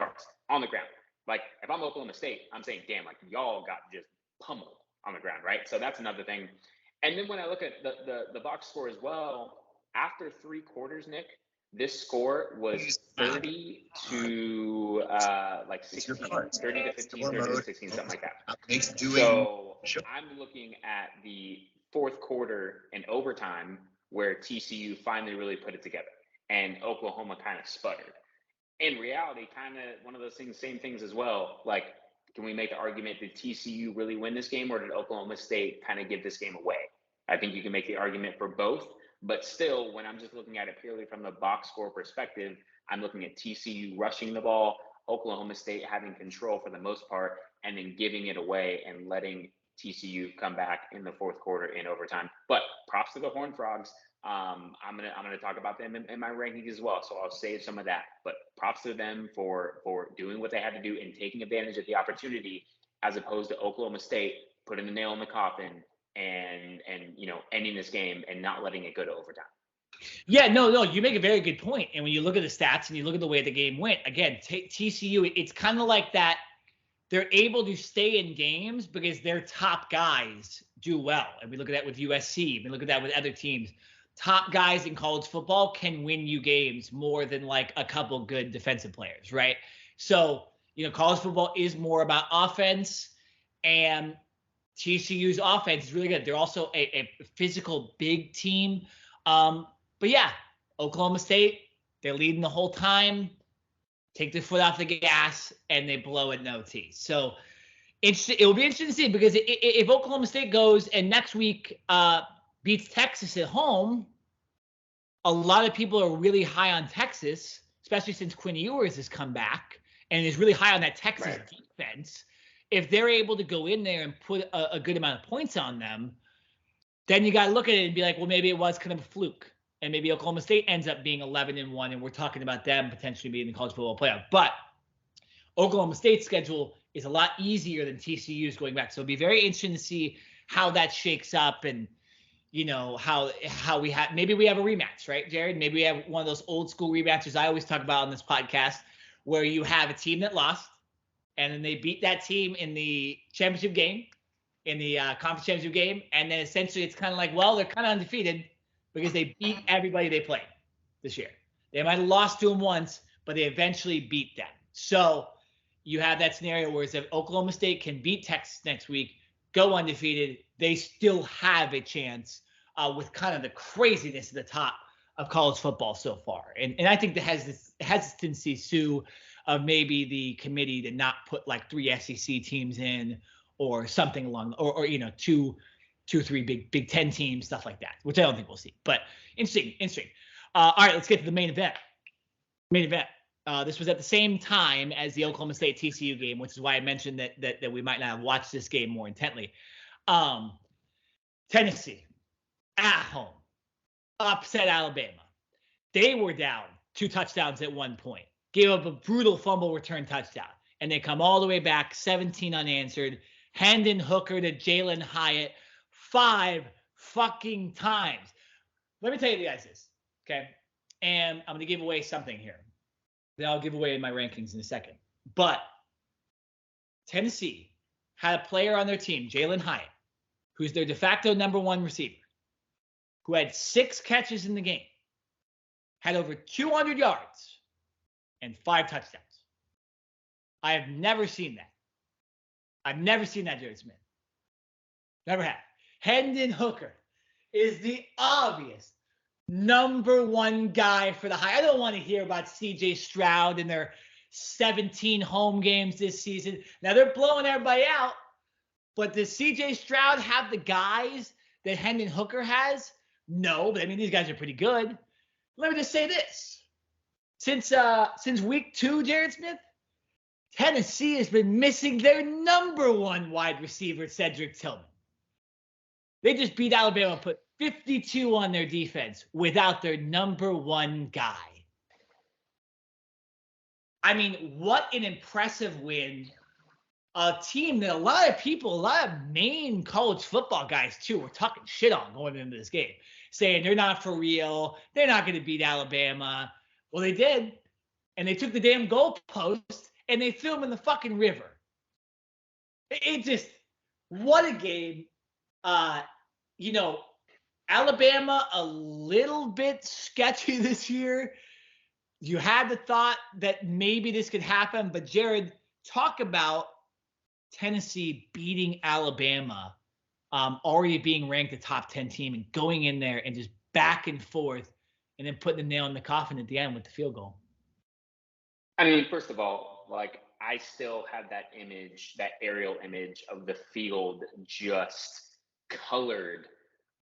yards on the ground. Like, if I'm Oklahoma State, I'm saying, damn, like y'all got just pummeled on the ground, right? So that's another thing. And then when I look at the box score as well, after 3 quarters, Nick, this score was 30 to like 16, 30 to 15, 30 to 16, something like that. So I'm looking at the fourth quarter and overtime where TCU finally really put it together and Oklahoma kind of sputtered. In reality, kind of one of those things, same things as well. Like, can we make the argument, did TCU really win this game, or did Oklahoma State kind of give this game away? I think you can make the argument for both, but still, when I'm just looking at it purely from the box score perspective, I'm looking at TCU rushing the ball, Oklahoma State having control for the most part, and then giving it away and letting TCU come back in the fourth quarter in overtime. But props to the Horned Frogs. I'm gonna talk about them in my rankings as well, so I'll save some of that. But props to them for doing what they had to do and taking advantage of the opportunity, as opposed to Oklahoma State putting the nail in the coffin and ending this game and not letting it go to overtime. Yeah, no, you make a very good point. And when you look at the stats and you look at the way the game went, again, TCU, it's kind of like that. They're able to stay in games because their top guys do well. And we look at that with USC. We look at that with other teams. Top guys in college football can win you games more than like a couple good defensive players, right? So, college football is more about offense, and TCU's offense is really good. They're also a physical big team. But yeah, Oklahoma State, they're leading the whole time, take their foot off the gas, and they blow it in OT. So it will be interesting to see, because if Oklahoma State goes and next week beats Texas at home, a lot of people are really high on Texas, especially since Quinn Ewers has come back and is really high on that Texas defense. If they're able to go in there and put a good amount of points on them, then you got to look at it and be like, well, maybe it was kind of a fluke. And maybe Oklahoma State ends up being 11-1, and we're talking about them potentially being in the college football playoff. But Oklahoma State's schedule is a lot easier than TCU's going back. So it'll be very interesting to see how that shakes up, and how we have, maybe we have a rematch, right, Jared? Maybe we have one of those old school rematches I always talk about on this podcast, where you have a team that lost, and then they beat that team in the championship game, in the conference championship game, and then essentially it's kind of like, well, they're kind of undefeated because they beat everybody they played this year. They might have lost to them once, but they eventually beat them. So you have that scenario where if Oklahoma State can beat Texas next week, go undefeated, they still have a chance with kind of the craziness at the top of college football so far. And I think there has this hesitancy, Sue, of maybe the committee to not put like 3 SEC teams in, or something along, or two or three Big Ten teams, stuff like that, which I don't think we'll see. But interesting. All right, let's get to the main event. This was at the same time as the Oklahoma State TCU game, which is why I mentioned that we might not have watched this game more intently. Tennessee at home upset Alabama. They were down 2 touchdowns at one point, gave up a brutal fumble return touchdown, and they come all the way back, 17 unanswered. Hendon Hooker to Jalen Hyatt 5 fucking times. Let me tell you guys this, okay? And I'm going to give away something here that I'll give away in my rankings in a second. But Tennessee had a player on their team, Jalen Hyatt, who's their de facto number 1 receiver, who had 6 catches in the game, had over 200 yards, and 5 touchdowns. I have never seen that. I've never seen that, Jared Smith. Never have. Hendon Hooker is the obvious number 1 guy for the high. I don't want to hear about CJ Stroud and their 17 home games this season. Now they're blowing everybody out, but does CJ Stroud have the guys that Hendon Hooker has? No, but I mean, these guys are pretty good. Let me just say this. Since week 2, Jared Smith, Tennessee has been missing their number 1 wide receiver, Cedric Tillman. They just beat Alabama, put 52 on their defense without their number 1 guy. I mean, what an impressive win. A team that a lot of main college football guys, too, were talking shit on going into this game, saying they're not for real. They're not going to beat Alabama. Well, they did. And they took the damn goalpost and they threw them in the fucking river. It just, what a game. Alabama a little bit sketchy this year. You had the thought that maybe this could happen, but Jared, talk about Tennessee beating Alabama, already being ranked a top 10 team, and going in there and just back and forth, and then putting the nail in the coffin at the end with the field goal. I mean, first of all, like, I still have that image, that aerial image of the field just colored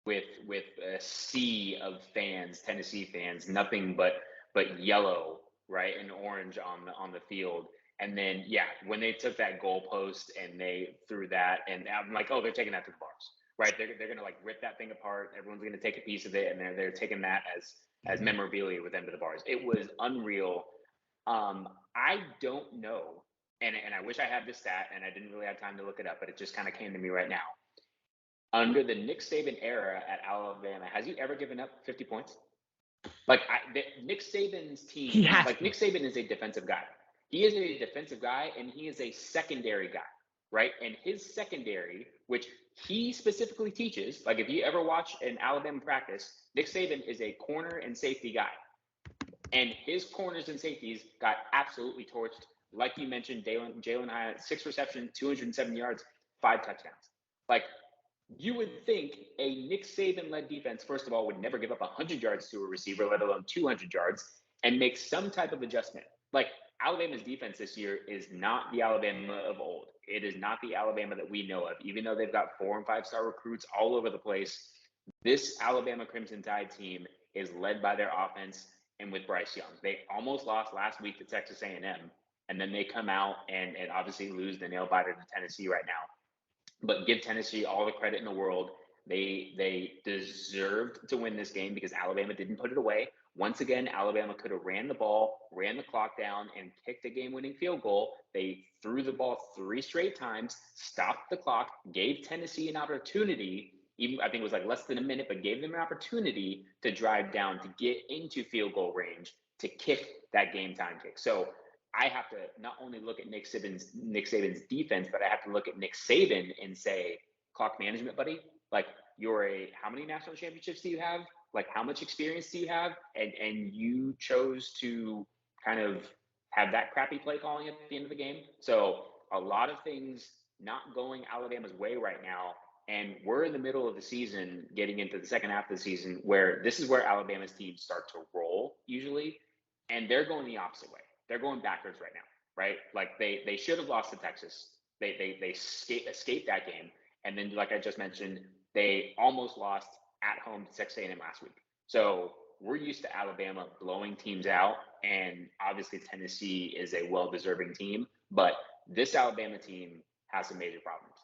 with a sea of fans, Tennessee fans, nothing but yellow right, in orange on the field. And then, yeah, when they took that goalpost and they threw that, and I'm like, oh, they're taking that to the bars, right? They're gonna like rip that thing apart. Everyone's gonna take a piece of it, and they're taking that as memorabilia with them to the bars. It was unreal. I don't know, and I wish I had this stat, and I didn't really have time to look it up, but it just kind of came to me right now. Under the Nick Saban era at Alabama, has he ever given up 50 points? Like Nick Saban's team, like Nick Saban is a defensive guy. He is a defensive guy, and he is a secondary guy, right? And his secondary, which he specifically teaches, like if you ever watch an Alabama practice, Nick Saban is a corner and safety guy. And his corners and safeties got absolutely torched. Like you mentioned, Jalen Hyatt, 6 receptions, 207 yards, 5 touchdowns. Like, you would think a Nick Saban-led defense, first of all, would never give up 100 yards to a receiver, let alone 200 yards, and make some type of adjustment. Like, Alabama's defense this year is not the Alabama of old. It is not the Alabama that we know of. Even though they've got 4- and 5-star recruits all over the place, this Alabama Crimson Tide team is led by their offense and with Bryce Young. They almost lost last week to Texas A&M, and then they come out and obviously lose the nail-biter to Tennessee right now. But give Tennessee all the credit in the world. They deserved to win this game because Alabama didn't put it away. Once again, Alabama could have ran the ball, ran the clock down, and kicked a game-winning field goal. They threw the ball 3 straight times, stopped the clock, gave Tennessee an opportunity, even I think it was like less than a minute, but gave them an opportunity to drive down, to get into field goal range, to kick that game-time kick. So I have to not only look at Nick Saban's defense, but I have to look at Nick Saban and say, clock management, buddy. Like, how many national championships do you have? Like, how much experience do you have? And you chose to kind of have that crappy play calling at the end of the game. So a lot of things not going Alabama's way right now. And we're in the middle of the season, getting into the second half of the season, where this is where Alabama's teams start to roll usually. And they're going the opposite way. They're going backwards right now, right? Like they should have lost to Texas. They escaped that game. And then, like I just mentioned, they almost lost at home to Texas A&M last week. So we're used to Alabama blowing teams out. And obviously Tennessee is a well-deserving team. But this Alabama team has some major problems.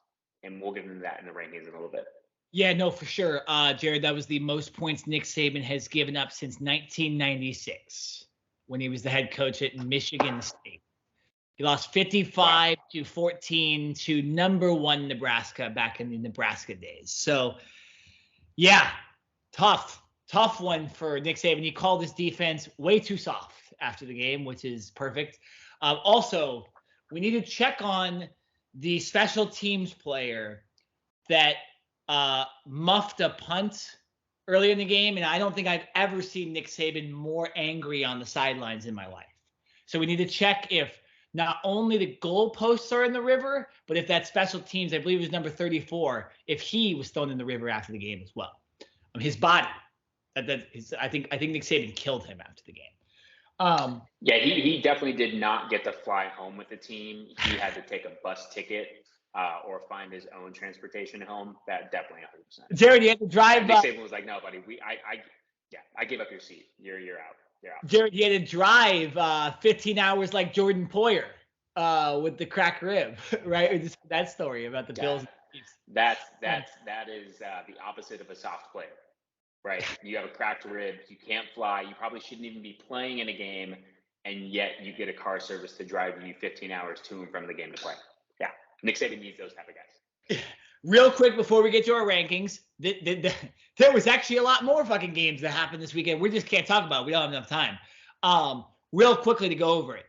And we'll get into that in the rankings in a little bit. Yeah, no, for sure. Jared, that was the most points Nick Saban has given up since 1996. When he was the head coach at Michigan State. He lost 55-14 to number 1 Nebraska back in the Nebraska days. So, yeah, tough one for Nick Saban. He called his defense way too soft after the game, which is perfect. Also, we need to check on the special teams player that muffed a punt early in the game, and I don't think I've ever seen Nick Saban more angry on the sidelines in my life. So we need to check if not only the goalposts are in the river, but if that special teams, I believe it was number 34, if he was thrown in the river after the game as well. His body. I think Nick Saban killed him after the game. Yeah, he definitely did not get to fly home with the team. He had to take a bus ticket. Or find his own transportation home. That definitely 100%. Jared, you had to drive. Nick Saban was like, "No, buddy, I give up your seat. You're out. You're out." Jared, you had to drive 15 hours like Jordan Poyer with the cracked rib, right? That story about the Bills. That is the opposite of a soft player, right? You have a cracked rib. You can't fly. You probably shouldn't even be playing in a game, and yet you get a car service to drive you 15 hours to and from the game to play. Yeah. Nick Saban needs those type of guys. Real quick before we get to our rankings, there was actually a lot more fucking games that happened this weekend. We just can't talk about it. We don't have enough time. Real quickly to go over it.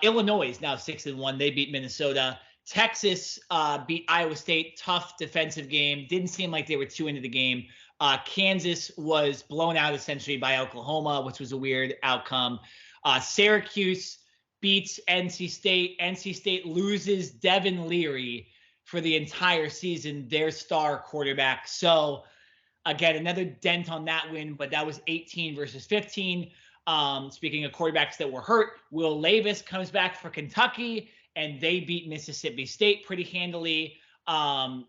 Illinois is now 6-1. They beat Minnesota. Texas beat Iowa State. Tough defensive game. Didn't seem like they were too into the game. Kansas was blown out essentially by Oklahoma, which was a weird outcome. Syracuse beats NC State. NC State loses Devin Leary for the entire season, their star quarterback. So, again, another dent on that win, but that was 18 versus 15. Speaking of quarterbacks that were hurt, Will Levis comes back for Kentucky, and they beat Mississippi State pretty handily. And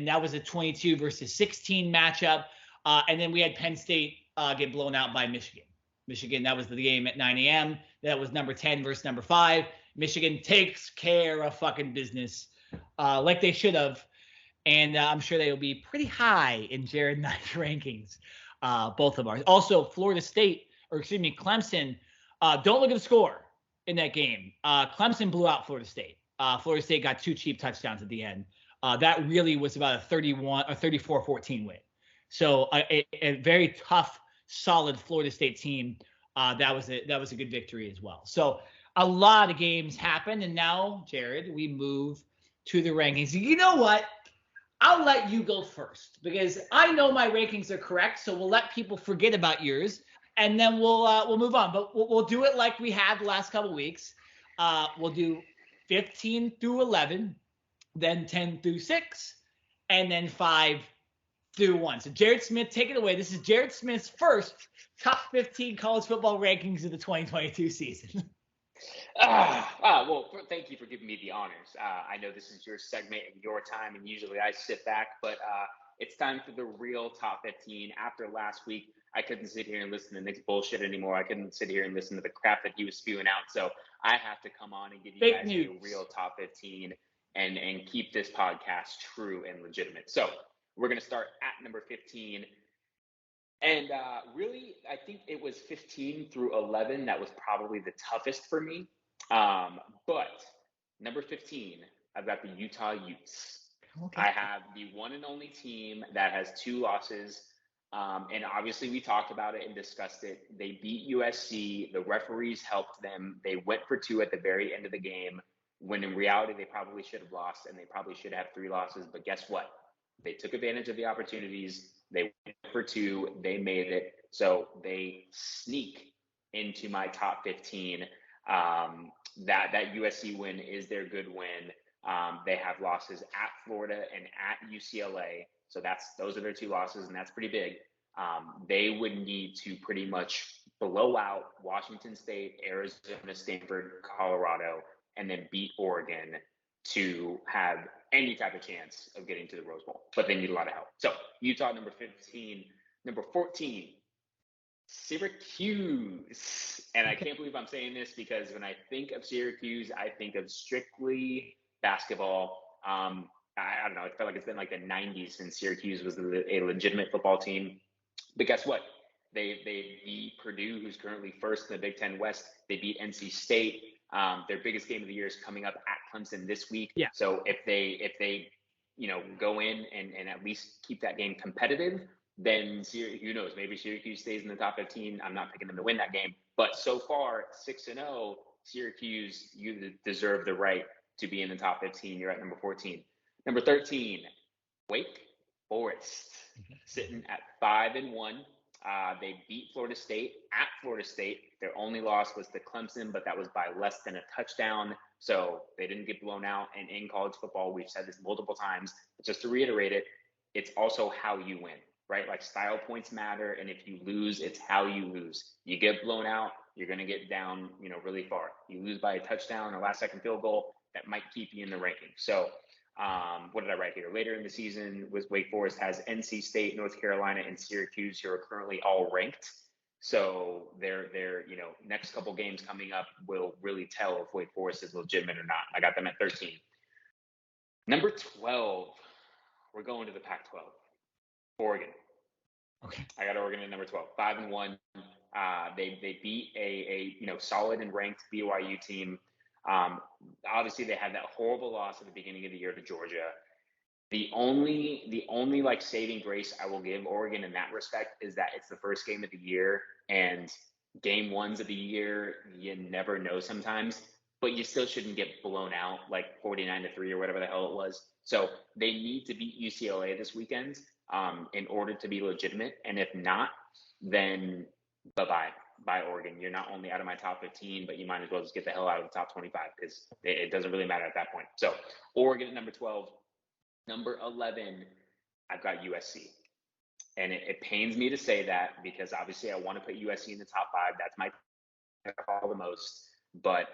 that was a 22 versus 16 matchup. And then we had Penn State get blown out by Michigan. Michigan, that was the game at 9 a.m. That was number 10 versus number 5. Michigan takes care of fucking business like they should have. And I'm sure they will be pretty high in Jared and I's rankings, both of ours. Also, Clemson. Don't look at the score in that game. Clemson blew out Florida State. Florida State got 2 cheap touchdowns at the end. That really was about a 34-14 win. So a very tough, solid Florida State team. That was a good victory as well. So a lot of games happened, and now, Jared, we move to the rankings. You know what? I'll let you go first because I know my rankings are correct. So we'll let people forget about yours, and then we'll move on. But we'll do it like we had the last couple weeks. We'll do 15 through 11, then 10 through 6, and then 5 through 1. So Jared Smith, take it away. This is Jared Smith's first top 15 college football rankings of the 2022 season. Well, thank you for giving me the honors. I know this is your segment and your time, and usually I sit back, but it's time for the real top 15. After last week, I couldn't sit here and listen to Nick's bullshit anymore. I couldn't sit here and listen to the crap that he was spewing out. So I have to come on and give you guys a real top 15 and keep this podcast true and legitimate. So we're going to start at number 15. And really, I think it was 15 through 11 that was probably the toughest for me. But number 15, I've got the Utah Utes. Okay. I have the one and only team that has 2 losses. And obviously, we talked about it and discussed it. They beat USC. The referees helped them. They went for 2 at the very end of the game, when in reality, they probably should have lost, and they probably should have 3 losses. But guess what? They took advantage of the opportunities. They went for 2. They made it. So they sneak into my top 15. That USC win is their good win. They have losses at Florida and at UCLA. So those are their 2 losses, and that's pretty big. They would need to pretty much blow out Washington State, Arizona, Stanford, Colorado, and then beat Oregon to have any type of chance of getting to the Rose Bowl. But they need a lot of help. So Utah, number 15. Number 14, Syracuse. And I can't believe I'm saying this because when I think of Syracuse, I think of strictly basketball. I don't know. It felt like it's been like the 90s since Syracuse was a legitimate football team. But guess what? They beat Purdue, who's currently first in the Big Ten West. They beat NC State. Their biggest game of the year is coming up at Clemson this week. Yeah. So if they go in and at least keep that game competitive, then who knows? Maybe Syracuse stays in the top 15. I'm not picking them to win that game, but so far 6-0, Syracuse, you deserve the right to be in the top 15. You're at number 14. Number 13, Wake Forest, sitting at 5-1. They beat Florida State at Florida State. Their only loss was to Clemson, but that was by less than a touchdown. So they didn't get blown out. And in college football, we've said this multiple times, but just to reiterate it, it's also how you win, right? Like style points matter. And if you lose, it's how you lose. You get blown out, you're going to get down, really far. You lose by a touchdown or last second field goal, that might keep you in the ranking. So what did I write here? Later in the season, Wake Forest has NC State, North Carolina, and Syracuse, who are currently all ranked. So their next couple games coming up will really tell if Wake Forest is legitimate or not. I got them at 13. Number 12, we're going to the Pac-12. Oregon. Okay. I got Oregon at number 12, 5-1. They beat a solid and ranked BYU team. Obviously they had that horrible loss at the beginning of the year to Georgia. The only like saving grace I will give Oregon in that respect is that it's the first game of the year, and game ones of the year, you never know sometimes, but you still shouldn't get blown out like 49-3 or whatever the hell it was. So they need to beat UCLA this weekend in order to be legitimate. And if not, then bye Oregon. You're not only out of my top 15, but you might as well just get the hell out of the top 25 because it doesn't really matter at that point. So Oregon at number 12. Number 11, I've got USC. And it pains me to say that because obviously I want to put USC in the top 5. That's my call the most. But,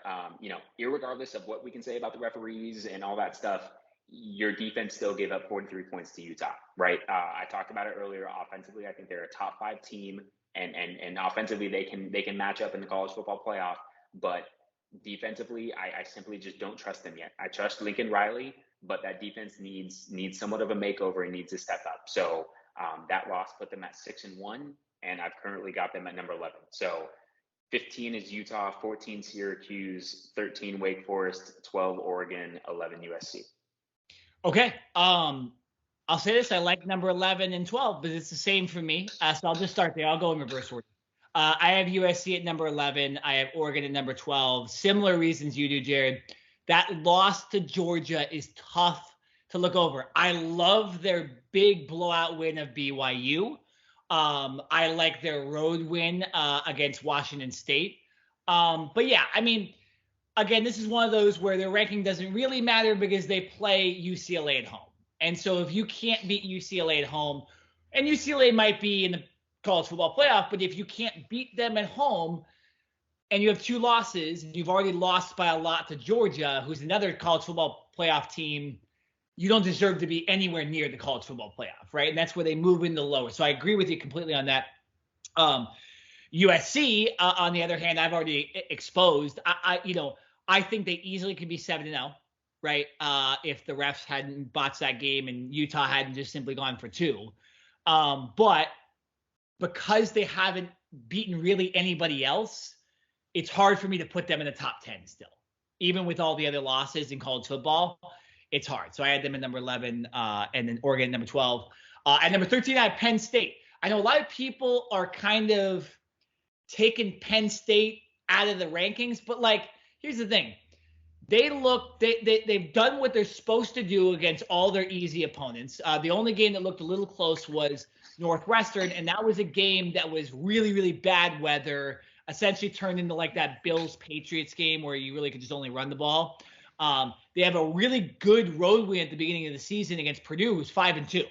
irregardless of what we can say about the referees and all that stuff, your defense still gave up 43 points to Utah, right? I talked about it earlier. Offensively, I think they're a top 5 team. and offensively they can match up in the college football playoff, but defensively I simply just don't trust them yet. I trust Lincoln Riley, but that defense needs somewhat of a makeover and needs to step up. So that loss put them at 6-1, and I've currently got them at number 11. So 15 is Utah, 14 Syracuse, 13 Wake Forest, 12 Oregon, 11 USC. Okay. I'll say this. I like number 11 and 12, but it's the same for me. So I'll just start there. I'll go in reverse order. I have USC at number 11. I have Oregon at number 12. Similar reasons you do, Jared. That loss to Georgia is tough to look over. I love their big blowout win of BYU. I like their road win against Washington State. But yeah, I mean, again, this is one of those where their ranking doesn't really matter because they play UCLA at home. And so if you can't beat UCLA at home, and UCLA might be in the college football playoff, but if you can't beat them at home and you have 2 losses, and you've already lost by a lot to Georgia, who's another college football playoff team, you don't deserve to be anywhere near the college football playoff, right? And that's where they move into lower. So I agree with you completely on that. USC, on the other hand, I've already exposed. I think they easily could be 7-0, right? If the refs hadn't botched that game and Utah hadn't just simply gone for 2. But because they haven't beaten really anybody else, it's hard for me to put them in the top 10 still. Even with all the other losses in college football, it's hard. So I had them at number 11, and then Oregon number 12. At number 13, I have Penn State. I know a lot of people are kind of taking Penn State out of the rankings, but like, here's the thing. They've done what they're supposed to do against all their easy opponents. The only game that looked a little close was Northwestern, and that was a game that was really, really bad weather, essentially turned into like that Bills-Patriots game where you really could just only run the ball. They have a really good road win at the beginning of the season against Purdue, who's 5-2.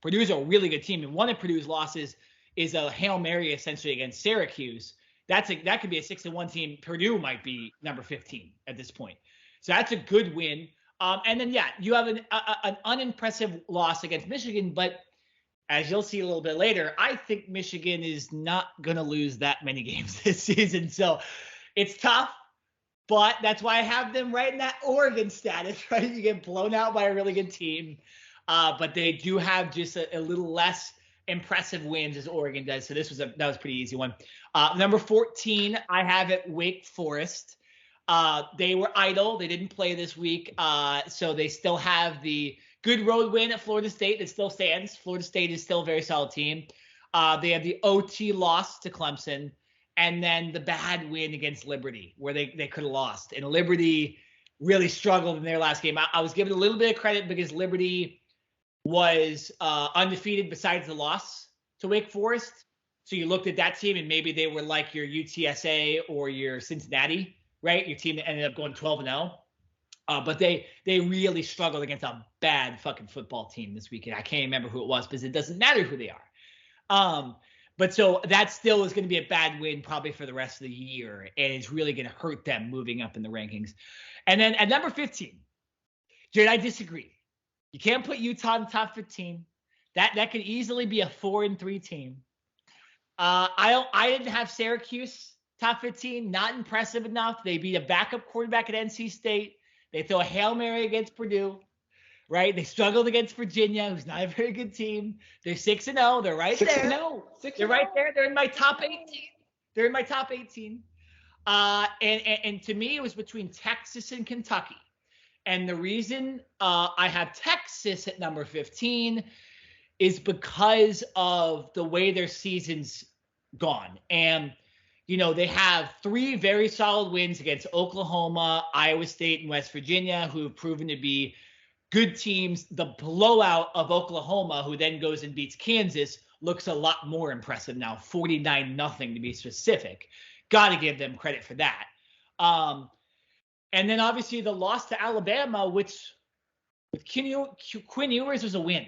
Purdue's a really good team, and one of Purdue's losses is a Hail Mary essentially against Syracuse. That could be a 6-1 team. Purdue might be number 15 at this point. So that's a good win. And then, yeah, you have an unimpressive loss against Michigan, but as you'll see a little bit later, I think Michigan is not going to lose that many games this season. So it's tough, but that's why I have them right in that Oregon status, right? You get blown out by a really good team, but they do have just a little less impressive wins as Oregon does. So that was a pretty easy one. Number 14, I have at Wake Forest. They were idle. They didn't play this week. So they still have the good road win at Florida State that still stands. Florida State is still a very solid team. They have the OT loss to Clemson, and then the bad win against Liberty where they could have lost. And Liberty really struggled in their last game. I was given a little bit of credit because Liberty was undefeated besides the loss to Wake Forest. So you looked at that team and maybe they were like your UTSA or your Cincinnati, right? Your team that ended up going 12-0. But they really struggled against a bad fucking football team this weekend. I can't remember who it was because it doesn't matter who they are. But so that still is going to be a bad win probably for the rest of the year. And it's really going to hurt them moving up in the rankings. And then at number 15, Jared, I disagree. You can't put Utah in the top 15. That could easily be a 4-3 team. I didn't have Syracuse top 15. Not impressive enough. They beat a backup quarterback at NC State. They throw a Hail Mary against Purdue, right? They struggled against Virginia, who's not a very good team. They're 6-0. They're right there. 6-0. They're right there. They're in my top 18. And to me, it was between Texas and Kentucky. And the reason I have Texas at number 15 is because of the way their season's gone. And they have 3 very solid wins against Oklahoma, Iowa State, and West Virginia, who have proven to be good teams. The blowout of Oklahoma, who then goes and beats Kansas, looks a lot more impressive now, 49-0 to be specific. Got to give them credit for that. And then obviously the loss to Alabama, which with Quinn Ewers was a win.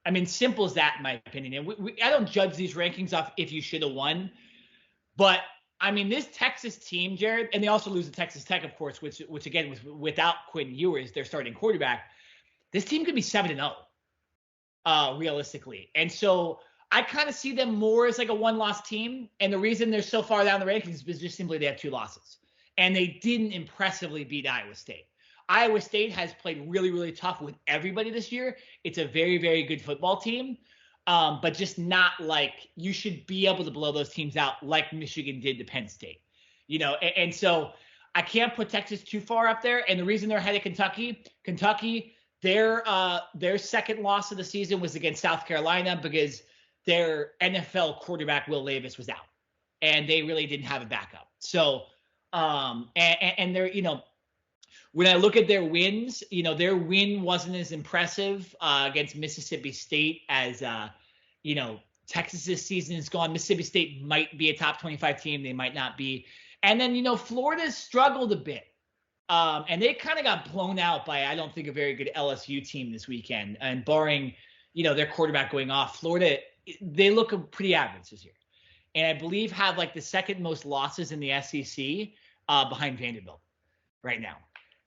I mean, simple as that in my opinion. And I don't judge these rankings off if you should have won. But I mean, this Texas team, Jared, and they also lose to Texas Tech, of course, which again was without Quinn Ewers, their starting quarterback. This team could be 7-0, realistically. And so I kind of see them more as like a one-loss team. And the reason they're so far down the rankings is just simply they have 2 losses. And they didn't impressively beat Iowa State. Iowa State has played really, really tough with everybody this year. It's a very, very good football team, but just not like you should be able to blow those teams out like Michigan did to Penn State. And so I can't put Texas too far up there. And the reason they're ahead of Kentucky, their second loss of the season was against South Carolina because their NFL quarterback Will Levis was out, and they really didn't have a backup. So, and they're, when I look at their wins, their win wasn't as impressive against Mississippi State as, Texas's season is gone. Mississippi State might be a top 25 team. They might not be. And then, Florida's struggled a bit. And they kind of got blown out by, I don't think, a very good LSU team this weekend. And barring, their quarterback going off, Florida, they look pretty average this year. And I believe have like the second most losses in the SEC behind Vanderbilt right now.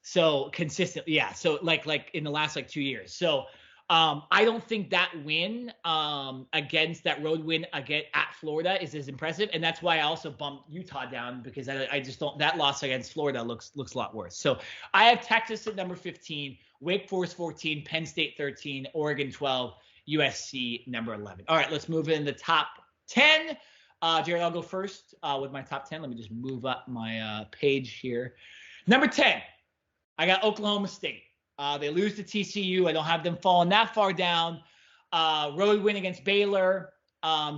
So consistently, yeah. So like in the last 2 years. So I don't think that win against that road win again at Florida is as impressive, and that's why I also bumped Utah down because I just don't. That loss against Florida looks a lot worse. So I have Texas at number 15, Wake Forest 14, Penn State 13, Oregon 12, USC number 11. All right, let's move in the top 10. Jared, I'll go first with my top 10. Let me just move up my page here. Number 10, I got Oklahoma State. They lose to TCU. I don't have them falling that far down. Road win against Baylor.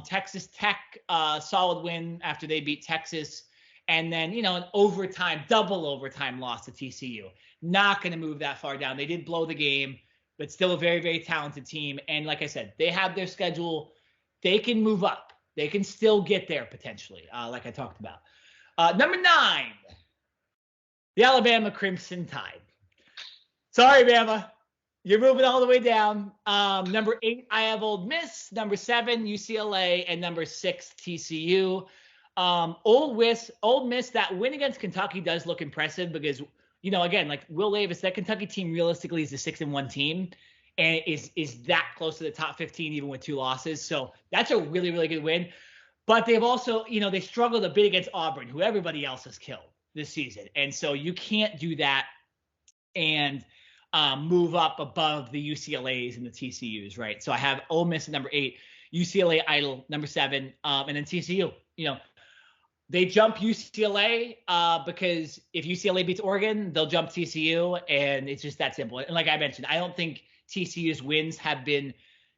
Texas Tech, solid win after they beat Texas. And then, an double overtime loss to TCU. Not going to move that far down. They did blow the game, but still a very, very talented team. And like I said, they have their schedule. They can move up. They can still get there potentially, like I talked about. Number 9, the Alabama Crimson Tide. Sorry, Bama. You're moving all the way down. Number 8, I have Ole Miss. Number 7, UCLA. And number 6, TCU. Ole Miss, that win against Kentucky does look impressive because, again, like Will Levis, that Kentucky team realistically is a 6-1 team and is that close to the top 15 even with 2 losses. So that's a really, really good win. But they've also, they struggled a bit against Auburn, who everybody else has killed this season. And so you can't do that and move up above the UCLAs and the TCUs, right? So I have Ole Miss at number 8, UCLA idle number 7, and then TCU. They jump UCLA because if UCLA beats Oregon, they'll jump TCU, and it's just that simple. And like I mentioned, I don't think TCU's wins have been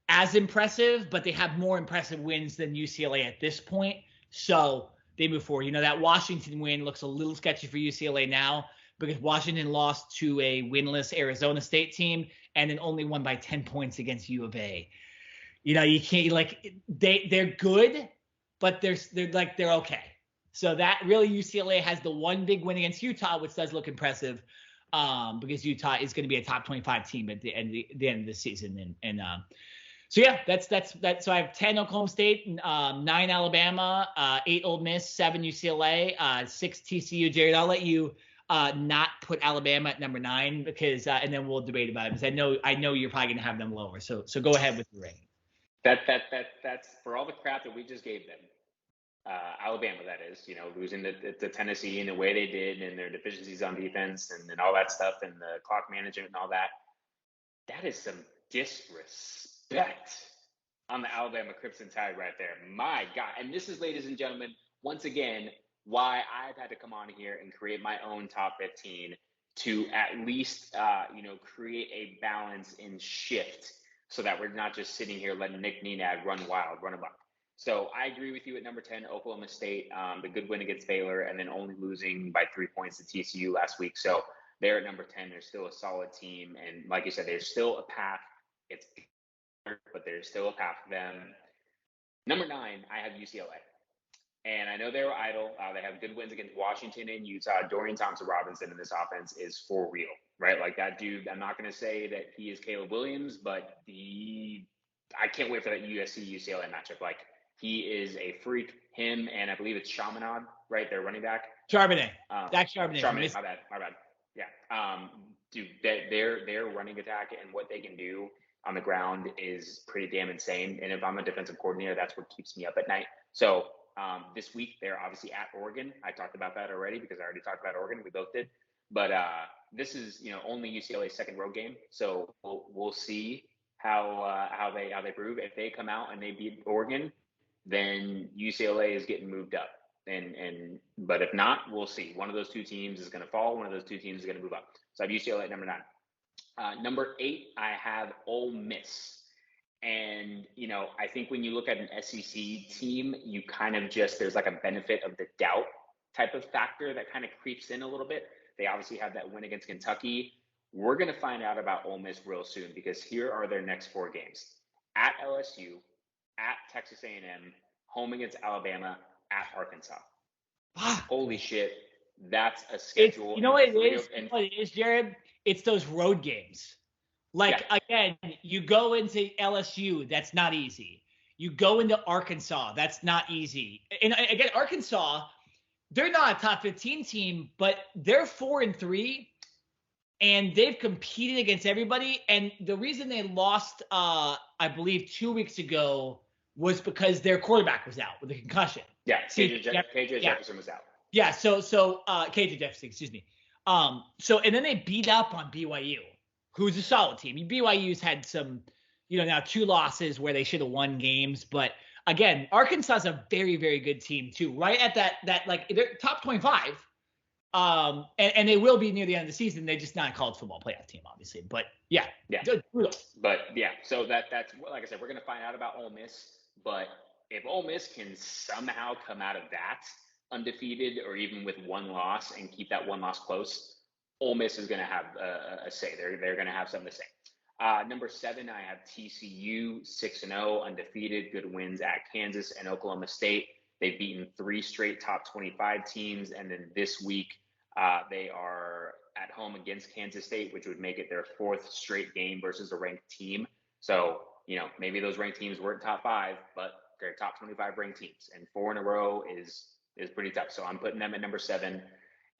as impressive, but they have more impressive wins than UCLA at this point. So they move forward. That Washington win looks a little sketchy for UCLA now, because Washington lost to a winless Arizona State team and then only won by 10 points against U of A. You can't they're good, but they're okay. So that really UCLA has the one big win against Utah, which does look impressive because Utah is going to be a top 25 team at the end of the season. So yeah, that's. So I have 10 Oklahoma State, 9 Alabama, 8 Ole Miss, 7 UCLA, 6 TCU. Jared, I'll let you not put Alabama at number 9 because and then we'll debate about it because I know you're probably gonna have them lower. So go ahead with your ranking. That's for all the crap that we just gave them. Alabama, that is, losing to Tennessee in the way they did and their deficiencies on defense and all that stuff and the clock management and all that. That is some disrespect on the Alabama Crimson Tide right there. My God. And this is, ladies and gentlemen, once again, why I've had to come on here and create my own top 15 to at least, create a balance and shift so that we're not just sitting here letting Nick Nenad run wild, run amok. So I agree with you at number 10, Oklahoma State, the good win against Baylor, and then only losing by 3 points to TCU last week. So they're at number 10. They're still a solid team. And like you said, there's still a path. But there's still a path for them. Number 9, I have UCLA. And I know they were idle. They have good wins against Washington and Utah. Dorian Thompson-Robinson in this offense is for real, right? Like that dude, I'm not going to say that he is Caleb Williams, but I can't wait for that USC-UCLA matchup. Like, he is a freak. Him and I believe it's Chaminade, right? Their running back. Charbonnet. Dax Charbonnet. Charbonnet, my bad. Yeah. Dude, their running attack and what they can do on the ground is pretty damn insane. And if I'm a defensive coordinator, that's what keeps me up at night. So this week, they're obviously at Oregon. I talked about that already because I already talked about Oregon. We both did. But this is, only UCLA's second road game. So we'll see how they prove. If they come out and they beat Oregon, then UCLA is getting moved up. But if not, we'll see. One of those two teams is going to fall. One of those two teams is going to move up. So I have UCLA at number 9. Number 8, I have Ole Miss. And, I think when you look at an SEC team, you kind of there's like a benefit of the doubt type of factor that kind of creeps in a little bit. They obviously have that win against Kentucky. We're going to find out about Ole Miss real soon because here are their next 4 games. At LSU, at Texas A&M, home against Alabama, at Arkansas. Holy shit. That's a schedule. You know what it is? What it is, Jared? It's those road games. Again, you go into LSU, that's not easy. You go into Arkansas, that's not easy. And again, Arkansas, they're not a top 15 team, but they're 4-3, and they've competed against everybody. And the reason they lost, I believe, 2 weeks ago was because their quarterback was out with a concussion. Yeah, KJ Jefferson was out. Yeah, so KJ Jefferson, excuse me. And then they beat up on BYU, who's a solid team. BYU's had some, now 2 losses where they should have won games. But again, Arkansas is a very, very good team too. Right at that like they're top 25. And they will be near the end of the season. They're just not a college football playoff team, obviously. But yeah. But yeah, so that's like I said, we're gonna find out about Ole Miss. But if Ole Miss can somehow come out of that undefeated or even with 1 loss and keep that 1 loss close, Ole Miss is going to have a say. They're going to have something to say. Number 7, I have TCU, 6-0, undefeated, good wins at Kansas and Oklahoma State. They've beaten 3 straight top 25 teams. And then this week, they are at home against Kansas State, which would make it their 4th straight game versus a ranked team. So, maybe those ranked teams weren't top 5, but they're top 25 ranked teams. And 4 in a row is pretty tough. So I'm putting them at number 7.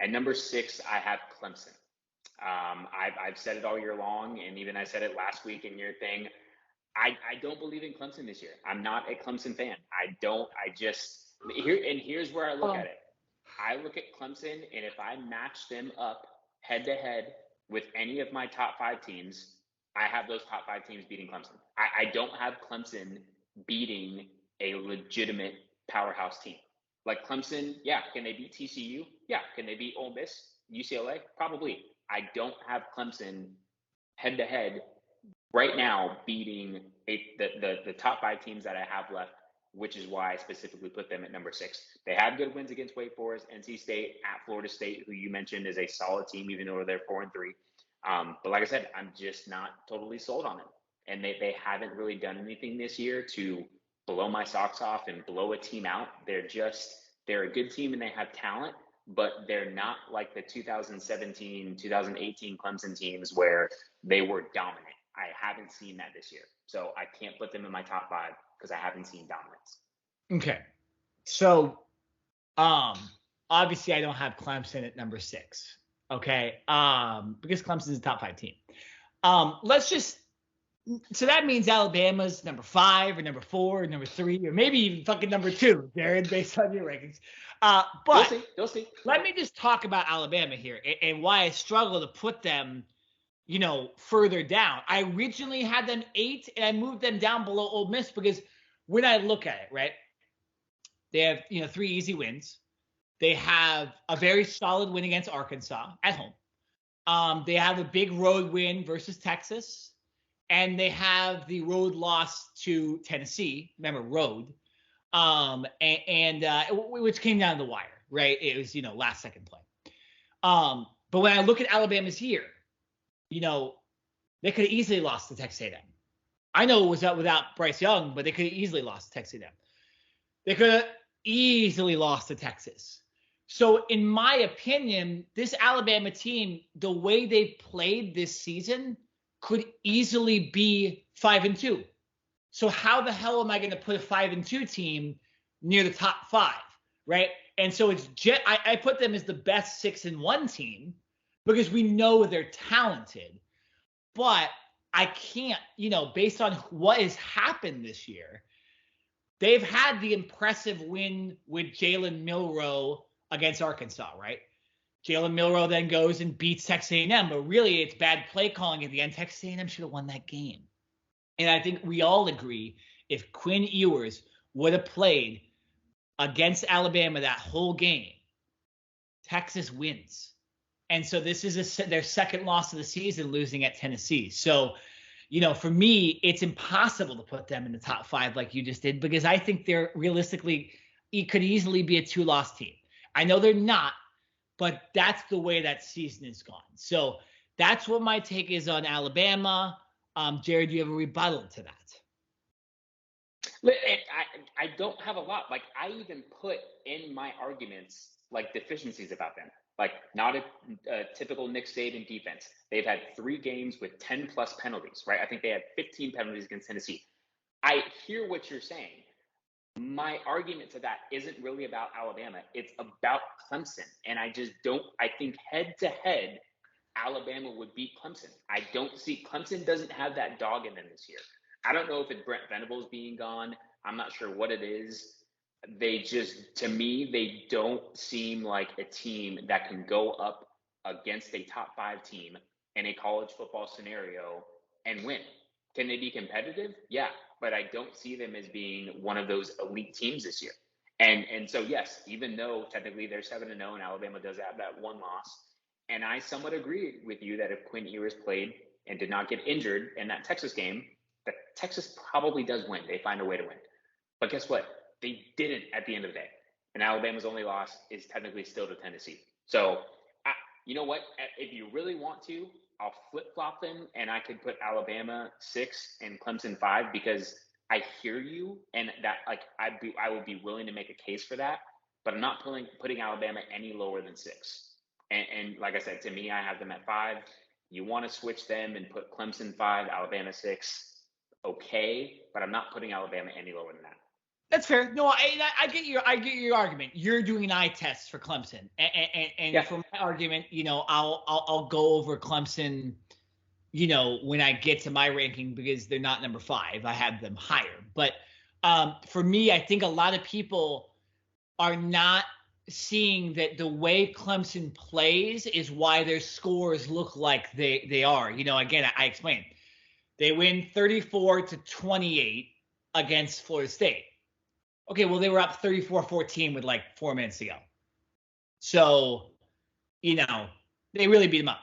At number 6, I have Clemson. I've said it all year long, and even I said it last week in your thing. I don't believe in Clemson this year. I'm not a Clemson fan. Here's where I look at it. I look at Clemson, and if I match them up head to head with any of my top 5 teams, I have those top 5 teams beating Clemson. I don't have Clemson beating a legitimate powerhouse team. Like Clemson, yeah. Can they beat TCU? Yeah. Can they beat Ole Miss, UCLA? Probably. I don't have Clemson head to head right now beating the top 5 teams that I have left, which is why I specifically put them at number 6. They had good wins against Wake Forest, NC State, at Florida State, who you mentioned is a solid team, even though they're 4-3. But like I said, I'm just not totally sold on them. And they haven't really done anything this year to blow my socks off and blow a team out. They're a good team and they have talent, but they're not like the 2017, 2018 Clemson teams where they were dominant. I haven't seen that this year. So I can't put them in my top 5 because I haven't seen dominance. Okay. So, obviously I don't have Clemson at number 6. Okay. Because Clemson's a top 5 team. So that means Alabama's number 5 or number 4 or number 3 or maybe even fucking number 2, Jared, based on your rankings. But You'll see. Let me just talk about Alabama here and why I struggle to put them, further down. I originally had them 8 and I moved them down below Ole Miss because when I look at it, right, they have, 3 easy wins. They have a very solid win against Arkansas at home. They have a big road win versus Texas. And they have the road loss to Tennessee. Remember, road, which came down to the wire, right? It was, last second play. But when I look at Alabama's year, they could have easily lost to Texas A&M. I know it was without Bryce Young, but they could have easily lost to Texas A&M. They could have easily lost to Texas. So, in my opinion, this Alabama team, the way they've played this season, could easily be 5-2. So how the hell am I going to put a 5-2 team near the top 5, right? And so I put them as the best 6-1 team because we know they're talented. But I can't, based on what has happened this year, they've had the impressive win with Jalen Milroe against Arkansas, right? Jalen Milroe then goes and beats Texas A&M, but really it's bad play calling at the end. Texas A&M should have won that game. And I think we all agree if Quinn Ewers would have played against Alabama that whole game, Texas wins. And so this is their second loss of the season, losing at Tennessee. So, for me, it's impossible to put them in the top 5 like you just did, because I think they're realistically, it could easily be a 2-loss team. I know they're not, but that's the way that season is gone. So that's what my take is on Alabama. Jared, do you have a rebuttal to that? I don't have a lot. Like, I even put in my arguments like deficiencies about them. Like, not a typical Nick Saban defense. They've had 3 games with 10 plus penalties, right? I think they had 15 penalties against Tennessee. I hear what you're saying. My argument to that isn't really about Alabama. It's about Clemson. And I think head to head, Alabama would beat Clemson. I don't see, Clemson doesn't have that dog in them this year. I don't know if it's Brent Venables being gone. I'm not sure what it is. To me, they don't seem like a team that can go up against a top 5 team in a college football scenario and win. Can they be competitive? Yeah, but I don't see them as being one of those elite teams this year. And so, yes, even though technically they're 7-0 and Alabama does have that 1 loss, and I somewhat agree with you that if Quinn Ewers played and did not get injured in that Texas game, that Texas probably does win. They find a way to win. But guess what? They didn't at the end of the day. And Alabama's only loss is technically still to Tennessee. So, you know what? If you really want to, I'll flip-flop them, and I could put Alabama 6 and Clemson 5, because I hear you, and that, like, I would be willing to make a case for that, but I'm not putting Alabama any lower than 6. And like I said, to me, I have them at 5. You want to switch them and put Clemson 5, Alabama 6, okay, but I'm not putting Alabama any lower than that. That's fair. No, I get your argument. You're doing an eye test for Clemson, and for my argument, I'll go over Clemson, when I get to my ranking, because they're not number 5. I have them higher. But for me, I think a lot of people are not seeing that the way Clemson plays is why their scores look like they are. Again, I explained. They win 34-28 against Florida State. Okay, well, they were up 34-14 with like 4 minutes to go. So, they really beat them up.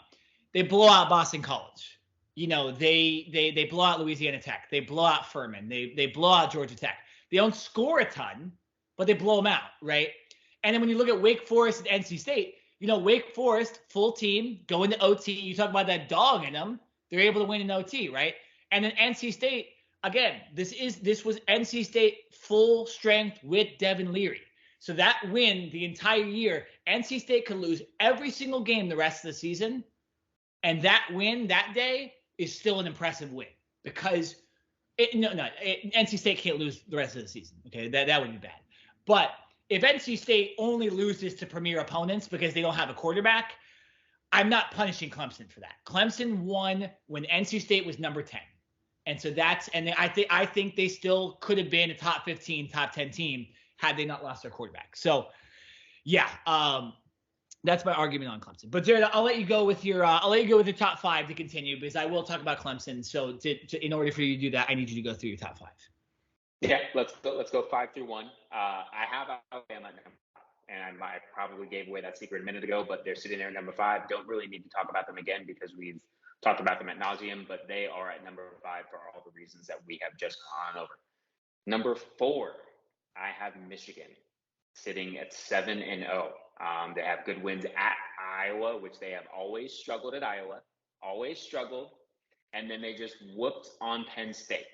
They blow out Boston College. They blow out Louisiana Tech. They blow out Furman. They blow out Georgia Tech. They don't score a ton, but they blow them out, right? And then when you look at Wake Forest and NC State, Wake Forest, full team, go into OT. You talk about that dog in them. They're able to win in OT, right? And then NC State, again, this was NC State full strength with Devin Leary. So that win the entire year, NC State could lose every single game the rest of the season, and that win that day is still an impressive win, because NC State can't lose the rest of the season. Okay, that would be bad. But if NC State only loses to premier opponents because they don't have a quarterback, I'm not punishing Clemson for that. Clemson won when NC State was number 10. And so I think they still could have been a top 15, top 10 team had they not lost their quarterback. So, yeah, that's my argument on Clemson. But Jared, I'll let you go with your top 5 to continue, because I will talk about Clemson. So, in order for you to do that, I need you to go through your top 5. Yeah, let's go 5 through 1. I have Alabama at number 5, and I probably gave away that secret a minute ago, but they're sitting there at number 5. Don't really need to talk about them again, because we've talked about them ad nauseum, but they are at number 5 for all the reasons that we have just gone over. Number 4, I have Michigan sitting at 7-0. They have good wins at Iowa, which they have always struggled at Iowa, and then they just whooped on Penn State.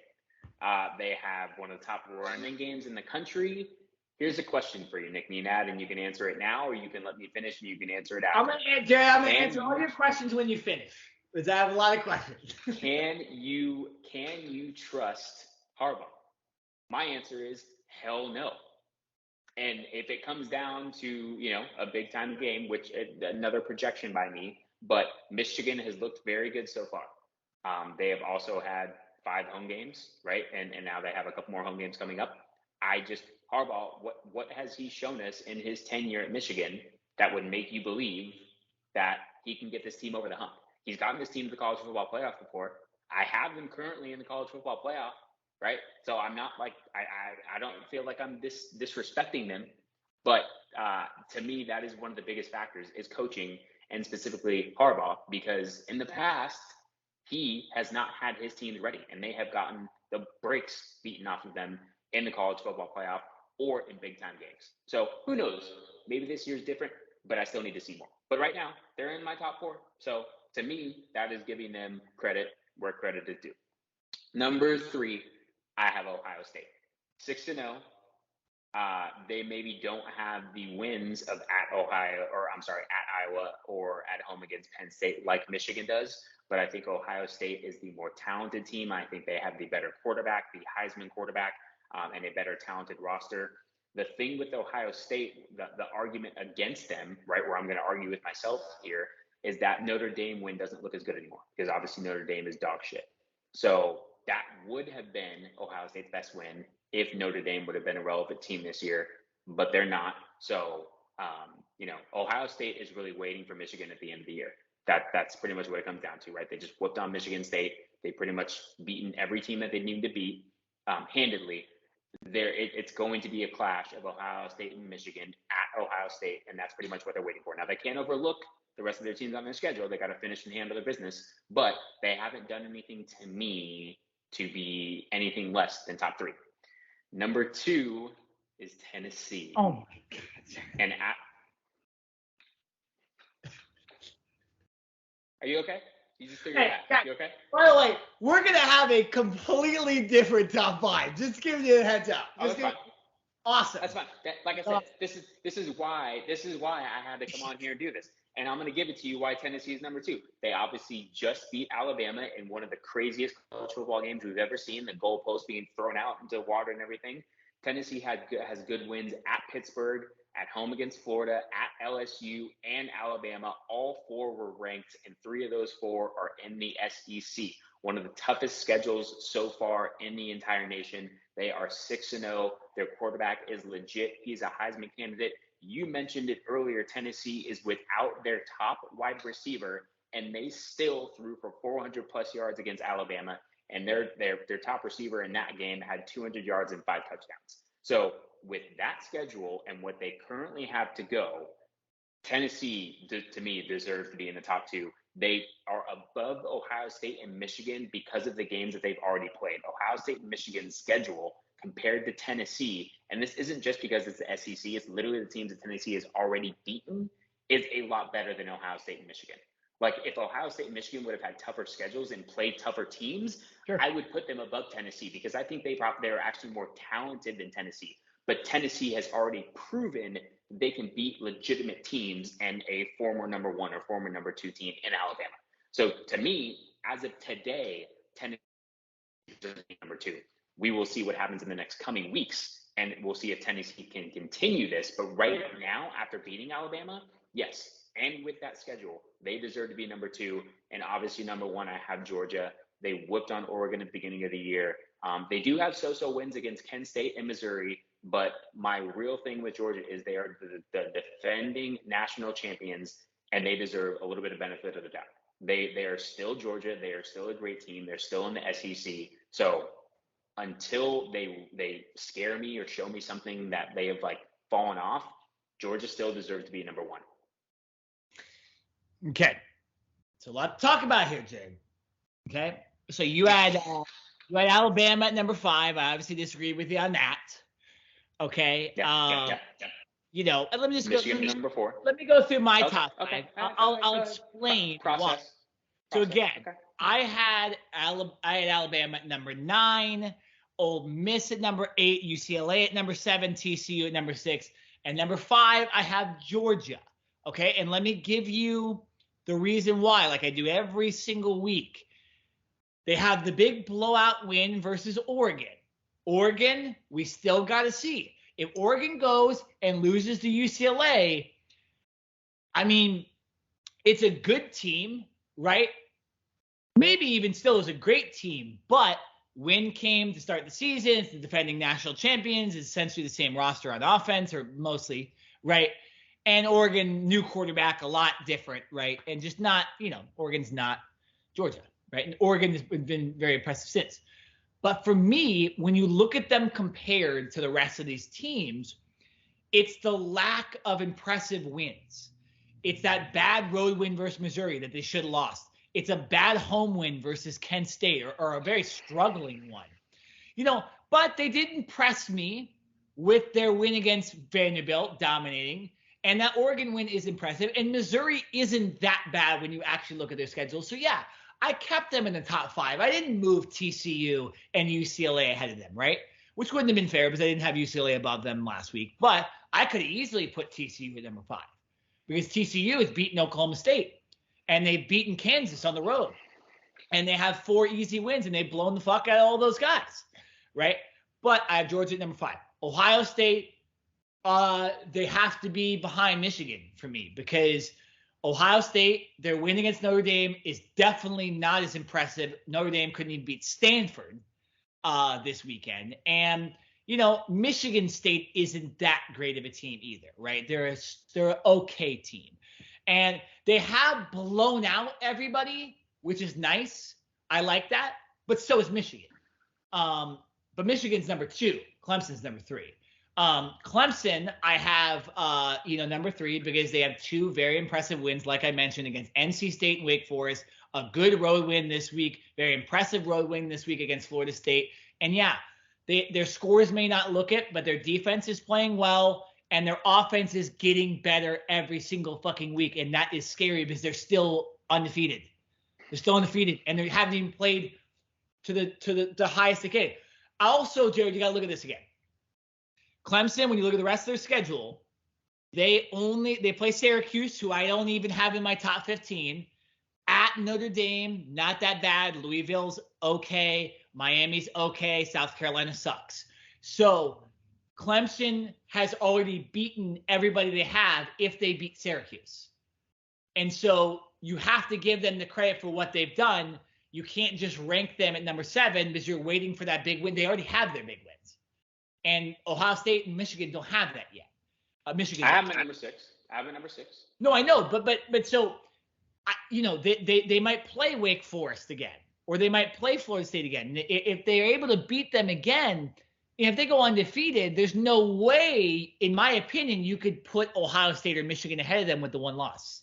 They have one of the top running games in the country. Here's a question for you, Nick Nenad, and you can answer it now, or you can let me finish and you can answer it after. I'm gonna answer all your questions when you finish, because I have a lot of questions. Can you trust Harbaugh? My answer is hell no. And if it comes down to, a big time game, which another projection by me, but Michigan has looked very good so far. They have also had 5 home games, right? And now they have a couple more home games coming up. Harbaugh, what has he shown us in his tenure at Michigan that would make you believe that he can get this team over the hump? He's gotten this team to the college football playoff before. I have them currently in the college football playoff, right? So I'm not like, I don't feel like I'm disrespecting them. But to me, that is one of the biggest factors is coaching, and specifically Harbaugh, because in the past, he has not had his teams ready, and they have gotten the brakes beaten off of them in the college football playoff or in big time games. So who knows? Maybe this year's different, but I still need to see more. But right now, they're in my top 4. So to me, that is giving them credit where credit is due. Number 3, I have Ohio State. 6-0. They maybe don't have the wins of at Iowa or at home against Penn State like Michigan does. But I think Ohio State is the more talented team. I think they have the better quarterback, the Heisman quarterback, and a better talented roster. The thing with Ohio State, the argument against them, right, where I'm going to argue with myself here, is that Notre Dame win doesn't look as good anymore because obviously Notre Dame is dog shit. So that would have been Ohio State's best win if Notre Dame would have been a relevant team this year, but they're not. So, Ohio State is really waiting for Michigan at the end of the year. That's pretty much what it comes down to, right? They just whooped on Michigan State. They pretty much beaten every team that they needed to beat handedly. It's going to be a clash of Ohio State and Michigan at Ohio State, and that's pretty much what they're waiting for. Now, they can't overlook the rest of their teams on their schedule. They got to finish and handle their business, but they haven't done anything to me to be anything less than top 3. Number 2 is Tennessee. Oh my God. And are you okay? You just figured it out. You okay? By the way, we're gonna have a completely different top 5. Just giving you a heads up. That's fine. Awesome. That's fine. Like I said, this is why I had to come on here and do this. And I'm going to give it to you why Tennessee is number 2. They obviously just beat Alabama in one of the craziest college football games we've ever seen, the goalpost being thrown out into water and everything. Tennessee has good wins at Pittsburgh, at home against Florida, at LSU, and Alabama. All 4 were ranked, and 3 of those 4 are in the SEC. One of the toughest schedules so far in the entire nation. They are 6-0. Their quarterback is legit. He's a Heisman candidate. You mentioned it earlier. Tennessee is without their top wide receiver, and they still threw for 400 plus yards against Alabama. And their top receiver in that game had 200 yards and 5 touchdowns. So with that schedule and what they currently have to go, Tennessee, to me, deserves to be in the top 2. They are above Ohio State and Michigan because of the games that they've already played. Ohio State and Michigan's schedule compared to Tennessee, and this isn't just because it's the SEC, it's literally the teams that Tennessee has already beaten, is a lot better than Ohio State and Michigan. Like, if Ohio State and Michigan would have had tougher schedules and played tougher teams, sure, I would put them above Tennessee because I think they're actually more talented than Tennessee. But Tennessee has already proven they can beat legitimate teams and a former number 1 or former number 2 team in Alabama. So to me, as of today, Tennessee is number 2. We will see what happens in the next coming weeks, and we'll see if Tennessee can continue this. But right now, after beating Alabama, yes, and with that schedule, they deserve to be number 2. And obviously, number 1, I have Georgia. They whooped on Oregon at the beginning of the year. They do have so-so wins against Penn State and Missouri, but my real thing with Georgia is they are the defending national champions, and they deserve a little bit of benefit of the doubt. They are still Georgia. They are still a great team. They're still in the SEC. So until they scare me or show me something that they have fallen off, Georgia still deserves to be number 1. Okay. So a lot to talk about here, Jay. Okay. So you had Alabama at number 5. I obviously disagree with you on that. Okay. Yeah. And let me just Michigan number 4. Let me go through my top 5. Okay. I'll explain why. So again, okay. I had Alabama at number 9, Ole Miss at number 8, UCLA at number 7, TCU at number 6, and number 5 I have Georgia. Okay, and let me give you the reason why, like I do every single week. They have the big blowout win versus Oregon. Oregon, we still got to see. If Oregon goes and loses to UCLA, I mean, it's a good team, right? maybe even still is a great team, but when came to start the season, it's the defending national champions, it's essentially the same roster on offense, or mostly, right? And Oregon, new quarterback, a lot different, right? And just not, Oregon's not Georgia, right? And Oregon has been very impressive since. But for me, when you look at them compared to the rest of these teams, it's the lack of impressive wins. It's that bad road win versus Missouri that they should have lost. It's a bad home win versus Kent State, or a very struggling one. But they did impress me with their win against Vanderbilt, dominating. And that Oregon win is impressive. And Missouri isn't that bad when you actually look at their schedule. So, yeah, I kept them in the top 5. I didn't move TCU and UCLA ahead of them, right? Which wouldn't have been fair because I didn't have UCLA above them last week. But I could have easily put TCU at number 5 because TCU has beaten Oklahoma State and they've beaten Kansas on the road. And they have 4 easy wins and they've blown the fuck out of all those guys, right? But I have Georgia at number 5. Ohio State, they have to be behind Michigan for me because Ohio State, their win against Notre Dame is definitely not as impressive. Notre Dame couldn't even beat Stanford this weekend. And, Michigan State isn't that great of a team either, right? They're an okay team. And they have blown out everybody, which is nice. I like that. But so is Michigan. But Michigan's number 2. Clemson's number 3. Clemson, I have, number 3 because they have 2 very impressive wins, like I mentioned, against NC State and Wake Forest, a good road win this week, very impressive road win this week against Florida State. And yeah, their scores may not look it, but their defense is playing well and their offense is getting better every single fucking week. And that is scary because they're still undefeated. They're still undefeated and they haven't even played to the highest they can. Also, Jared, you got to look at this again. Clemson, when you look at the rest of their schedule, they play Syracuse, who I don't even have in my top 15. At Notre Dame, not that bad. Louisville's okay. Miami's okay. South Carolina sucks. So Clemson has already beaten everybody they have if they beat Syracuse. And so you have to give them the credit for what they've done. You can't just rank them at number 7 because you're waiting for that big win. They already have their big wins. And Ohio State and Michigan don't have that yet. Michigan. I have them at number 6. No, I know, but so, they might play Wake Forest again, or they might play Florida State again. If they're able to beat them again, if they go undefeated, there's no way, in my opinion, you could put Ohio State or Michigan ahead of them with the one loss.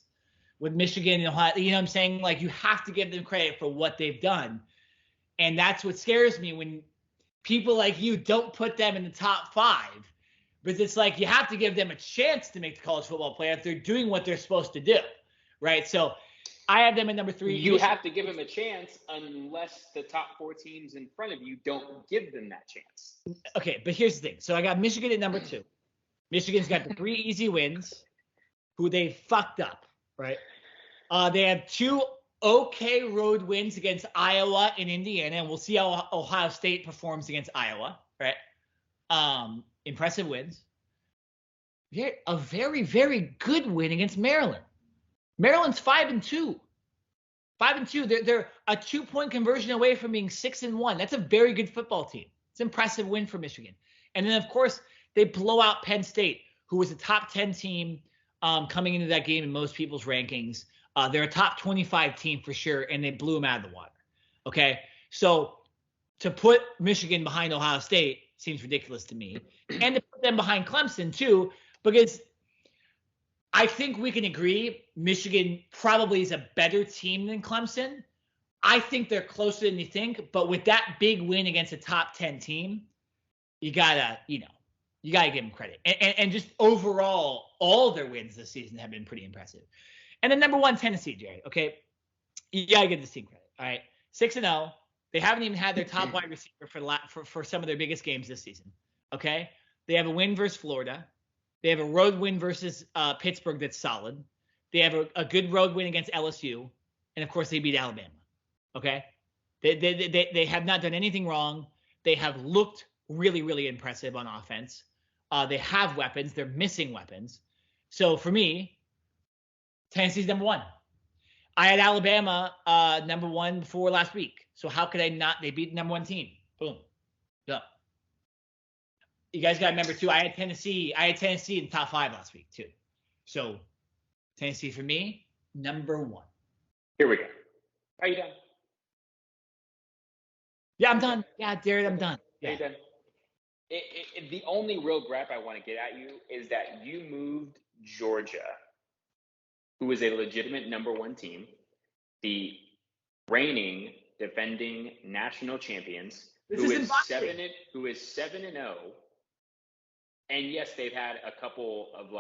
With Michigan and Ohio, you know what I'm saying? Like, you have to give them credit for what they've done. And that's what scares me when people like you don't put them in the top 5. But it's like you have to give them a chance to make the college football playoff. They're doing what they're supposed to do, right? So I have them at number 3. You have to give them a chance unless the top 4 teams in front of you don't give them that chance. Okay, but here's the thing. So I got Michigan at number 2. Michigan's got the 3 easy wins, who they fucked up, right? They have 2 okay road wins against Iowa and Indiana, and we'll see how Ohio State performs against Iowa, right? Impressive wins. A very, very good win against Maryland. Maryland's 5-2. 5-2. They're a 2-point conversion away from being 6-1. That's a very good football team. It's an impressive win for Michigan. And then, of course, they blow out Penn State, who was a top 10 team coming into that game in most people's rankings. They're a top 25 team for sure, and they blew them out of the water. Okay? So to put Michigan behind Ohio State seems ridiculous to me. And to put them behind Clemson, too, because I think we can agree Michigan probably is a better team than Clemson. I think they're closer than you think, but with that big win against a top 10 team, you gotta give them credit. And just overall, all their wins this season have been pretty impressive. And then number 1, Tennessee, Jerry. Okay, you gotta give this team credit. All right, 6-0. They haven't even had their top wide receiver for some of their biggest games this season. Okay, they have a win versus Florida. They have a road win versus Pittsburgh that's solid. They have a good road win against LSU, and of course they beat Alabama. Okay, they have not done anything wrong. They have looked really, really impressive on offense. They have weapons. They're missing weapons. So for me, Tennessee's number 1. I had Alabama number 1 before last week. So how could I not? They beat the number 1 team. Boom. Done. You guys got to remember too. I had Tennessee in the top 5 last week too. So Tennessee for me, number 1. Here we go. Are you done? Yeah, I'm done. Yeah, Jared, I'm done. Yeah. Are you done? The only real gripe I want to get at you is that you moved Georgia, who is a legitimate number 1 team, the reigning defending national champions, who is 7-0. And yes, they've had a couple of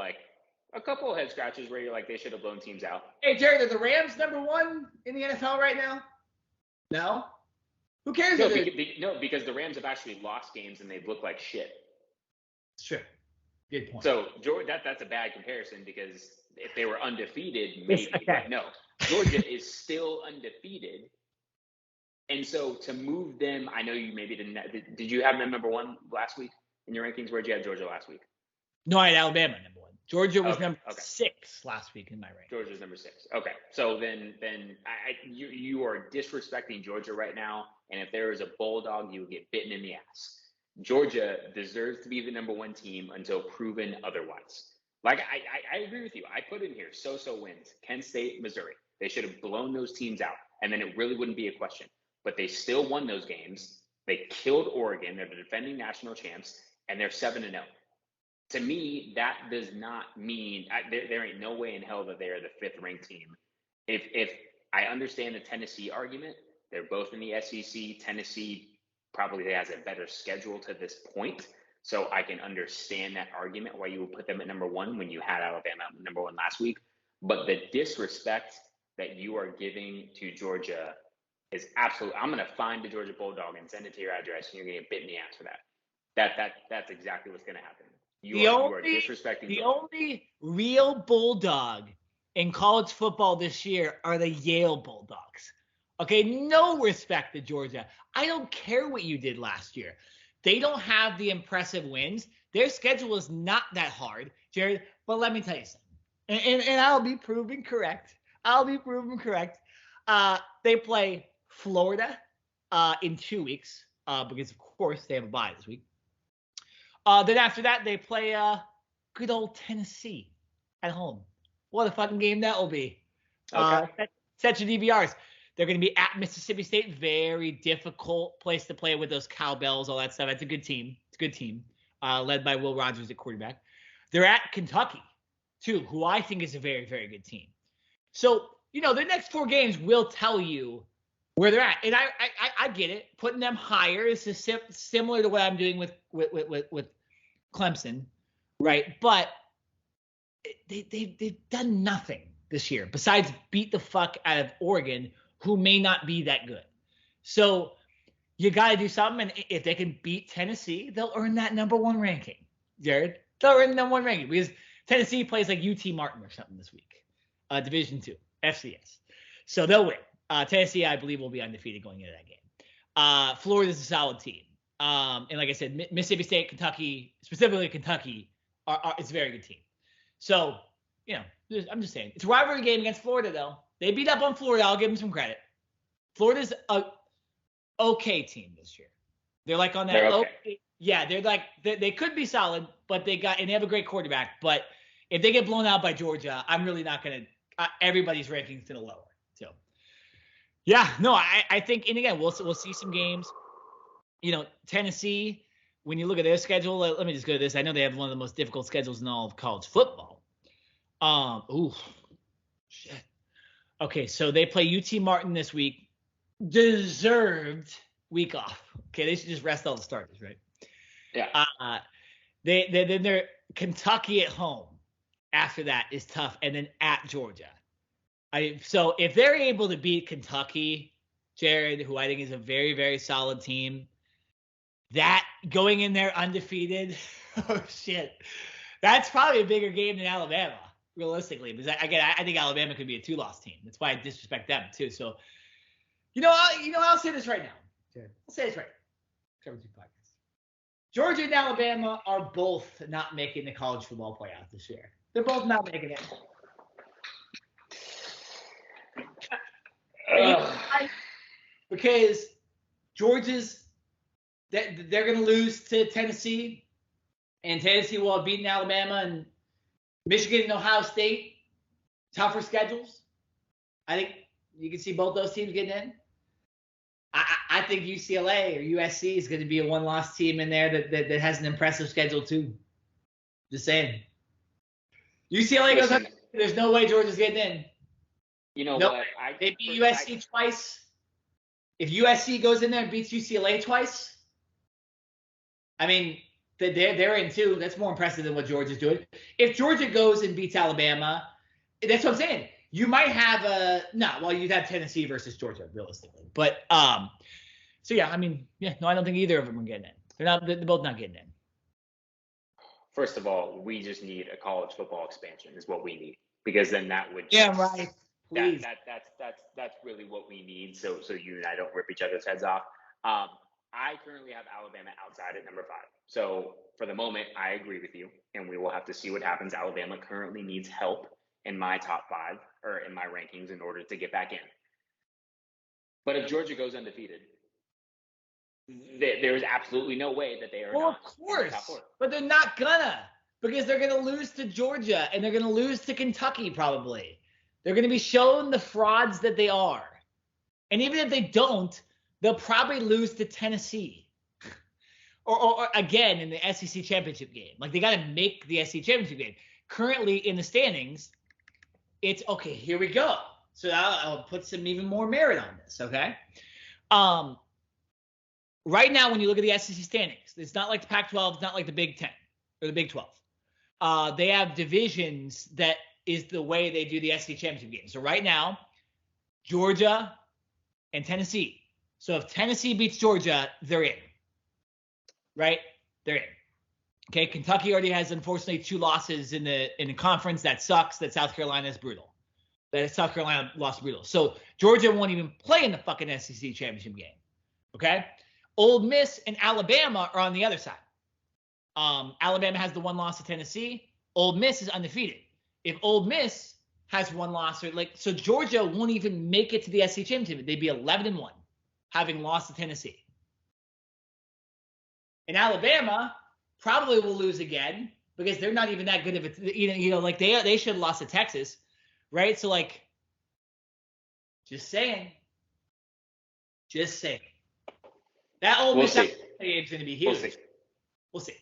head scratches where you're like, they should have blown teams out. Hey, Jared, are the Rams number 1 in the NFL right now? No? Who cares? No, because the Rams have actually lost games and they've looked like shit. Sure. Good point. So, that's a bad comparison because if they were undefeated, maybe. Okay. But no, Georgia is still undefeated. And so to move them, I know you maybe didn't. Did you have them number 1 last week in your rankings? Where'd you have Georgia last week? No, I had Alabama number 1. Georgia was number 6 last week in my ranking. Georgia's number 6. Okay, so then you are disrespecting Georgia right now. And if there is a bulldog, you will get bitten in the ass. Georgia deserves to be the number 1 team until proven otherwise. Like I agree with you. I put in here so wins. Penn State, Missouri. They should have blown those teams out, and then it really wouldn't be a question. But they still won those games. They killed Oregon. They're the defending national champs, and they're 7-0. To me, that does not mean there ain't no way in hell that they are the 5th ranked team. If I understand the Tennessee argument, they're both in the SEC. Tennessee probably has a better schedule to this point, so I can understand that argument why you would put them at number 1 when you had Alabama at number 1 last week. But the disrespect that you are giving to Georgia is absolute. I'm going to find the Georgia Bulldog and send it to your address, and you're going to get bit in the ass for that. That's exactly what's going to happen. You are disrespecting the Georgia. Only real Bulldog in college football this year are the Yale Bulldogs. Okay, no respect to Georgia. I don't care what you did last year. They don't have the impressive wins. Their schedule is not that hard, Jared. But let me tell you something. And I'll be proven correct. They play Florida in 2 weeks because, of course, they have a bye this week. Then after that, they play good old Tennessee at home. What a fucking game that will be. Okay. Set your DVRs. They're going to be at Mississippi State. Very difficult place to play with those cowbells, all that stuff. It's a good team. Led by Will Rogers at quarterback. They're at Kentucky, too, who I think is a very, very good team. So, the next 4 games will tell you where they're at. And I get it. Putting them higher is similar to what I'm doing with Clemson, right? But they've done nothing this year besides beat the fuck out of Oregon, who may not be that good. So you got to do something. And if they can beat Tennessee, they'll earn that number 1 ranking, Jared. They'll earn the number 1 ranking because Tennessee plays like UT Martin or something this week. Division II, FCS. So they'll win. Tennessee, I believe, will be undefeated going into that game. Florida's a solid team. And like I said, Mississippi State, Kentucky, specifically Kentucky, it's a very good team. So, I'm just saying. It's a rivalry game against Florida, though. They beat up on Florida. I'll give them some credit. Florida's a okay team this year. They're like on that. They're okay. Yeah, they're like they could be solid, but they have a great quarterback. But if they get blown out by Georgia, I'm really not gonna. Everybody's rankings gonna lower. So, yeah, no, I think, and again, we'll see some games. Tennessee. When you look at their schedule, let me just go to this. I know they have one of the most difficult schedules in all of college football. Shit. Okay, so they play UT Martin this week. Deserved week off. Okay, they should just rest all the starters, right? Yeah. Then they're Kentucky at home. After that is tough, and then at Georgia. So if they're able to beat Kentucky, Jared, who I think is a very, very solid team, that going in there undefeated, oh shit, that's probably a bigger game than Alabama, realistically. Because I think Alabama could be a 2-loss team. That's why I disrespect them too. So, I'll say this right now. Jared. I'll say this right now. Georgia and Alabama are both not making the college football playoff this year. They're both not making it. Because Georgia's they're going to lose to Tennessee, and Tennessee will have beaten Alabama and Michigan and Ohio State. Tougher schedules. I think you can see both those teams getting in. I think UCLA or USC is going to be a one-loss team in there that has an impressive schedule too. Just saying. UCLA goes up. There's no way Georgia's getting in. You know what? They beat USC twice. If USC goes in there and beats UCLA twice, I mean, they're in too. That's more impressive than what Georgia's doing. If Georgia goes and beats Alabama, that's what I'm saying. You might have you'd have Tennessee versus Georgia realistically. But so yeah, I mean, I don't think either of them are getting in. They're both not getting in. First of all, we just need a college football expansion is what we need, because then that would right. Please. That's really what we need. So you and I don't rip each other's heads off. I currently have Alabama outside at number 5. So for the moment, I agree with you, and we will have to see what happens. Alabama currently needs help in my top 5 or in my rankings in order to get back in. But if Georgia goes undefeated, there is absolutely no way that they are. Well, of course, but they're not gonna, because they're gonna lose to Georgia and they're gonna lose to Kentucky probably. They're gonna be shown the frauds that they are, and even if they don't, they'll probably lose to Tennessee, or again in the SEC championship game. Like, they got to make the SEC championship game. Currently in the standings, it's okay. Here we go. So I'll put some even more merit on this. Okay. Right now, when you look at the SEC standings, it's not like the Pac-12. It's not like the Big 10 or the Big 12. They have divisions that is the way they do the SEC championship game. So right now, Georgia and Tennessee. So if Tennessee beats Georgia, they're in. Right? They're in. Okay, Kentucky already has, unfortunately, 2 losses in the conference. That sucks. That South Carolina is brutal. That South Carolina lost brutal. So Georgia won't even play in the fucking SEC championship game. Okay? Ole Miss and Alabama are on the other side. Alabama has the 1 loss to Tennessee. Ole Miss is undefeated. If Ole Miss has 1 loss, so Georgia won't even make it to the SEC championship. They'd be 11-1, having lost to Tennessee. And Alabama probably will lose again because they're not even that good of a, like they should have lost to Texas, right? So like, just saying. That Ole Miss game is going to be huge. We'll see.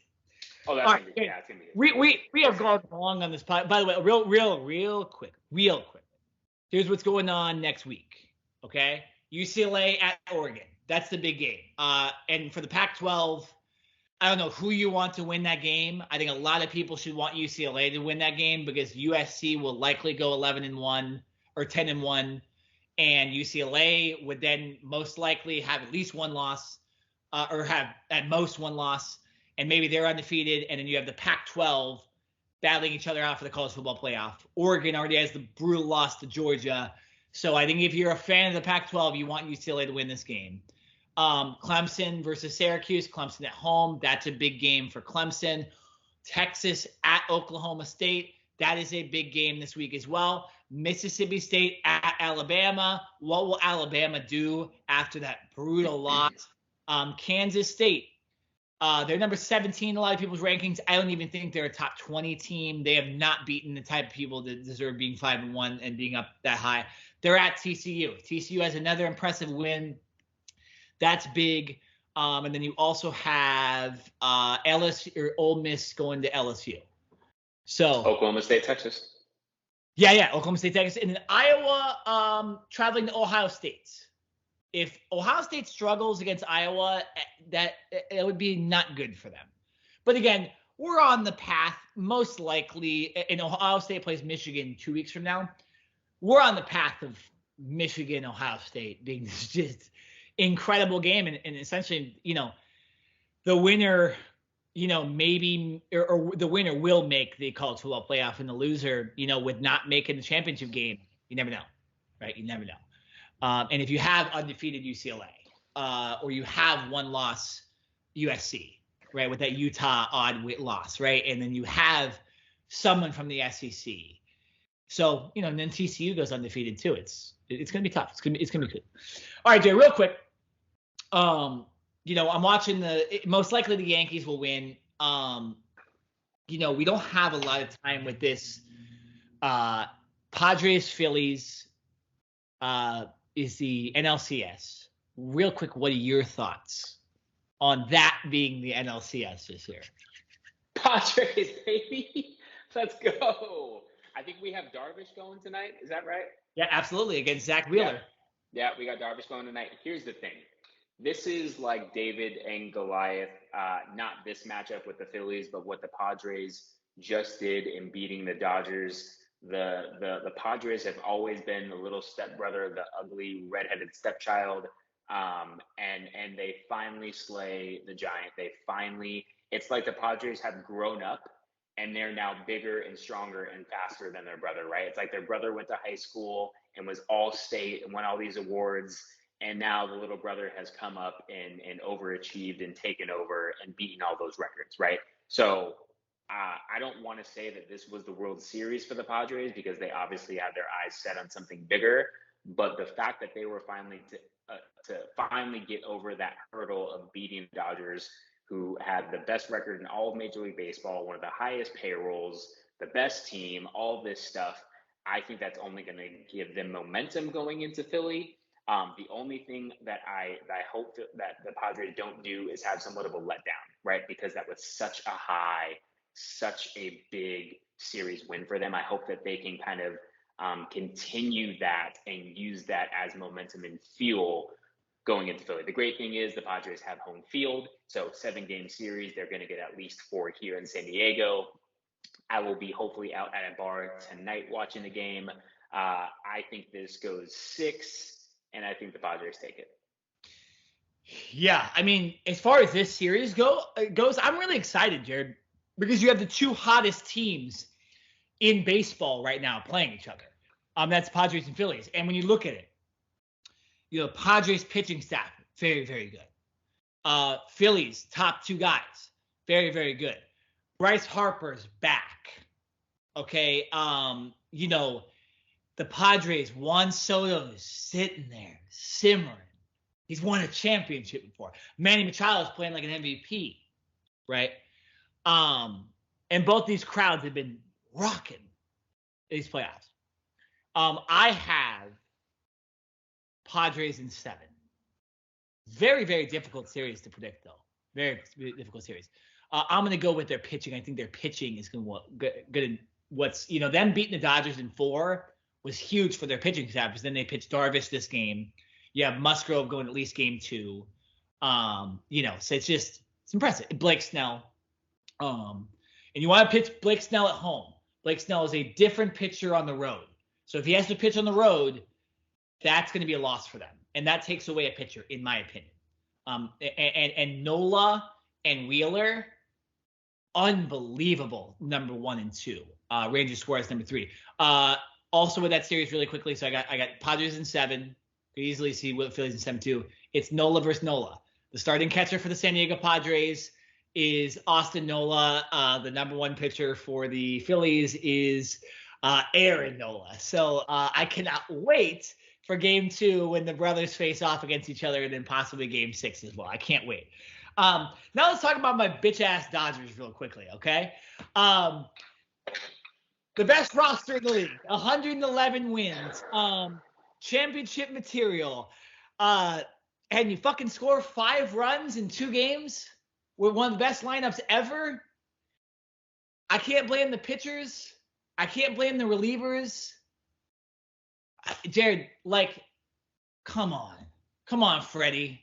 Oh, that's going to be, it's going to be. We have gone long on this pod. By the way, real quick. Here's what's going on next week. Okay, UCLA at Oregon. That's the big game. And for the Pac-12, I don't know who you want to win that game. I think a lot of people should want UCLA to win that game because USC will likely go 11-1 or 10-1, and UCLA would then most likely have at least 1 loss, or have at most 1 loss, and maybe they're undefeated. And then you have the Pac-12 battling each other out for the college football playoff. Oregon already has the brutal loss to Georgia. So I think if you're a fan of the Pac-12, you want UCLA to win this game. Clemson versus Syracuse. Clemson at home. That's a big game for Clemson. Texas at Oklahoma State. That is a big game this week as well. Mississippi State at Alabama. What will Alabama do after that brutal loss? Kansas State. They're number 17 in a lot of people's rankings. I don't even think they're a top 20 team. They have not beaten the type of people that deserve being 5-1 and being up that high. They're at TCU. TCU has another impressive win. That's big. And then you also have LSU or Ole Miss going to LSU. So Oklahoma State, Texas. Yeah, Oklahoma State, Texas. And then Iowa traveling to Ohio State. If Ohio State struggles against Iowa, that it would be not good for them. But again, we're on the path, most likely, and Ohio State plays Michigan 2 weeks from now. We're on the path of Michigan, Ohio State being just incredible game. And essentially, the winner, maybe, or the winner will make the college football playoff, and the loser, would not make it in the championship game. You never know, right? You never know. And if you have undefeated UCLA, or you have 1 loss USC, right, with that Utah odd loss, right, and then you have someone from the SEC, so and then TCU goes undefeated too. It's It's going to be tough. It's going to be good. All right, Jay, real quick. I'm watching most likely the Yankees will win. We don't have a lot of time with this. Padres, Phillies is the NLCS. Real quick, what are your thoughts on that being the NLCS this year? Padres, baby. Let's go. I think we have Darvish going tonight. Is that right? Yeah, absolutely. Against Zach Wheeler. Yeah, we got Darvish going tonight. Here's the thing. This is like David and Goliath, not this matchup with the Phillies, but what the Padres just did in beating the Dodgers. The Padres have always been the little stepbrother, the ugly redheaded stepchild, and they finally slay the giant. It's like the Padres have grown up and they're now bigger and stronger and faster than their brother, right? It's like their brother went to high school and was all state and won all these awards. And now the little brother has come up and overachieved and taken over and beaten all those records, right? So I don't want to say that this was the World Series for the Padres because they obviously had their eyes set on something bigger. But the fact that they were finally to finally get over that hurdle of beating the Dodgers, who had the best record in all of Major League Baseball, one of the highest payrolls, the best team, all this stuff, I think that's only going to give them momentum going into Philly. The only thing that I hope that the Padres don't do is have somewhat of a letdown, right? Because that was such a big series win for them. I hope that they can kind of continue that and use that as momentum and fuel going into Philly. The great thing is the Padres have home field. So 7-game series, they're going to get at least 4 here in San Diego. I will be hopefully out at a bar tonight watching the game. I think this goes 6. And I think the Padres take it. Yeah, I mean, as far as this series goes, I'm really excited, Jared, because you have the 2 hottest teams in baseball right now playing each other. That's Padres and Phillies. And when you look at it, Padres pitching staff, very, very good. Phillies, top 2 guys, very, very good. Bryce Harper's back. Okay, the Padres, Juan Soto is sitting there, simmering. He's won a championship before. Manny Machado's playing like an MVP, right? And both these crowds have been rocking these playoffs. I have Padres in 7. Very, very difficult series to predict, though. Very difficult series. I'm going to go with their pitching. I think their pitching is going to them beating the Dodgers in 4 was huge for their pitching staff because then they pitched Darvish this game. You have Musgrove going at least game 2. So it's impressive. Blake Snell. And you want to pitch Blake Snell at home. Blake Snell is a different pitcher on the road. So if he has to pitch on the road, that's going to be a loss for them. And that takes away a pitcher, in my opinion. And Nola and Wheeler, unbelievable number 1 and 2. Ranger Suarez number 3. Also with that series really quickly, so I got Padres in 7. Could easily see Phillies in 7 too. It's Nola versus Nola. The starting catcher for the San Diego Padres is Austin Nola. The number 1 pitcher for the Phillies is Aaron Nola. So I cannot wait for game 2 when the brothers face off against each other, and then possibly game 6 as well. I can't wait. Now let's talk about my bitch-ass Dodgers real quickly, okay? The best roster in the league, 111 wins, championship material, and you fucking score 5 runs in 2 games with one of the best lineups ever. I can't blame the pitchers. I can't blame the relievers. Jared, come on, Freddie,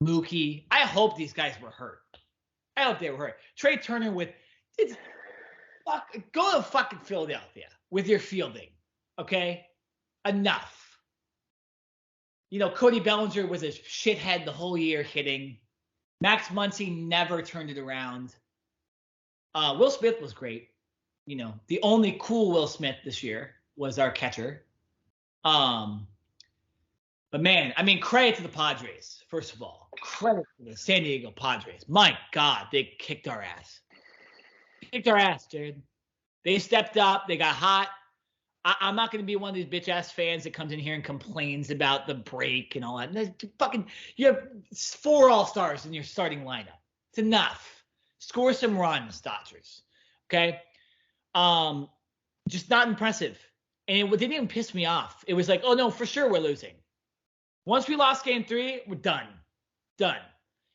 Mookie. I hope these guys were hurt. I hope they were hurt. Trey Turner go to fucking Philadelphia with your fielding, okay? Enough. Cody Bellinger was a shithead the whole year hitting. Max Muncy never turned it around. Will Smith was great. The only cool Will Smith this year was our catcher. But man, I mean, credit to the Padres, first of all. Credit to the San Diego Padres. My God, they kicked our ass. Jared. They stepped up. They got hot. I'm not going to be one of these bitch ass fans that comes in here and complains about the break and all that. You have 4 All-Stars in your starting lineup. It's enough. Score some runs, Dodgers. Okay. Just not impressive. And it didn't even piss me off. It was like, oh no, for sure we're losing. Once we lost game 3, we're done. Done.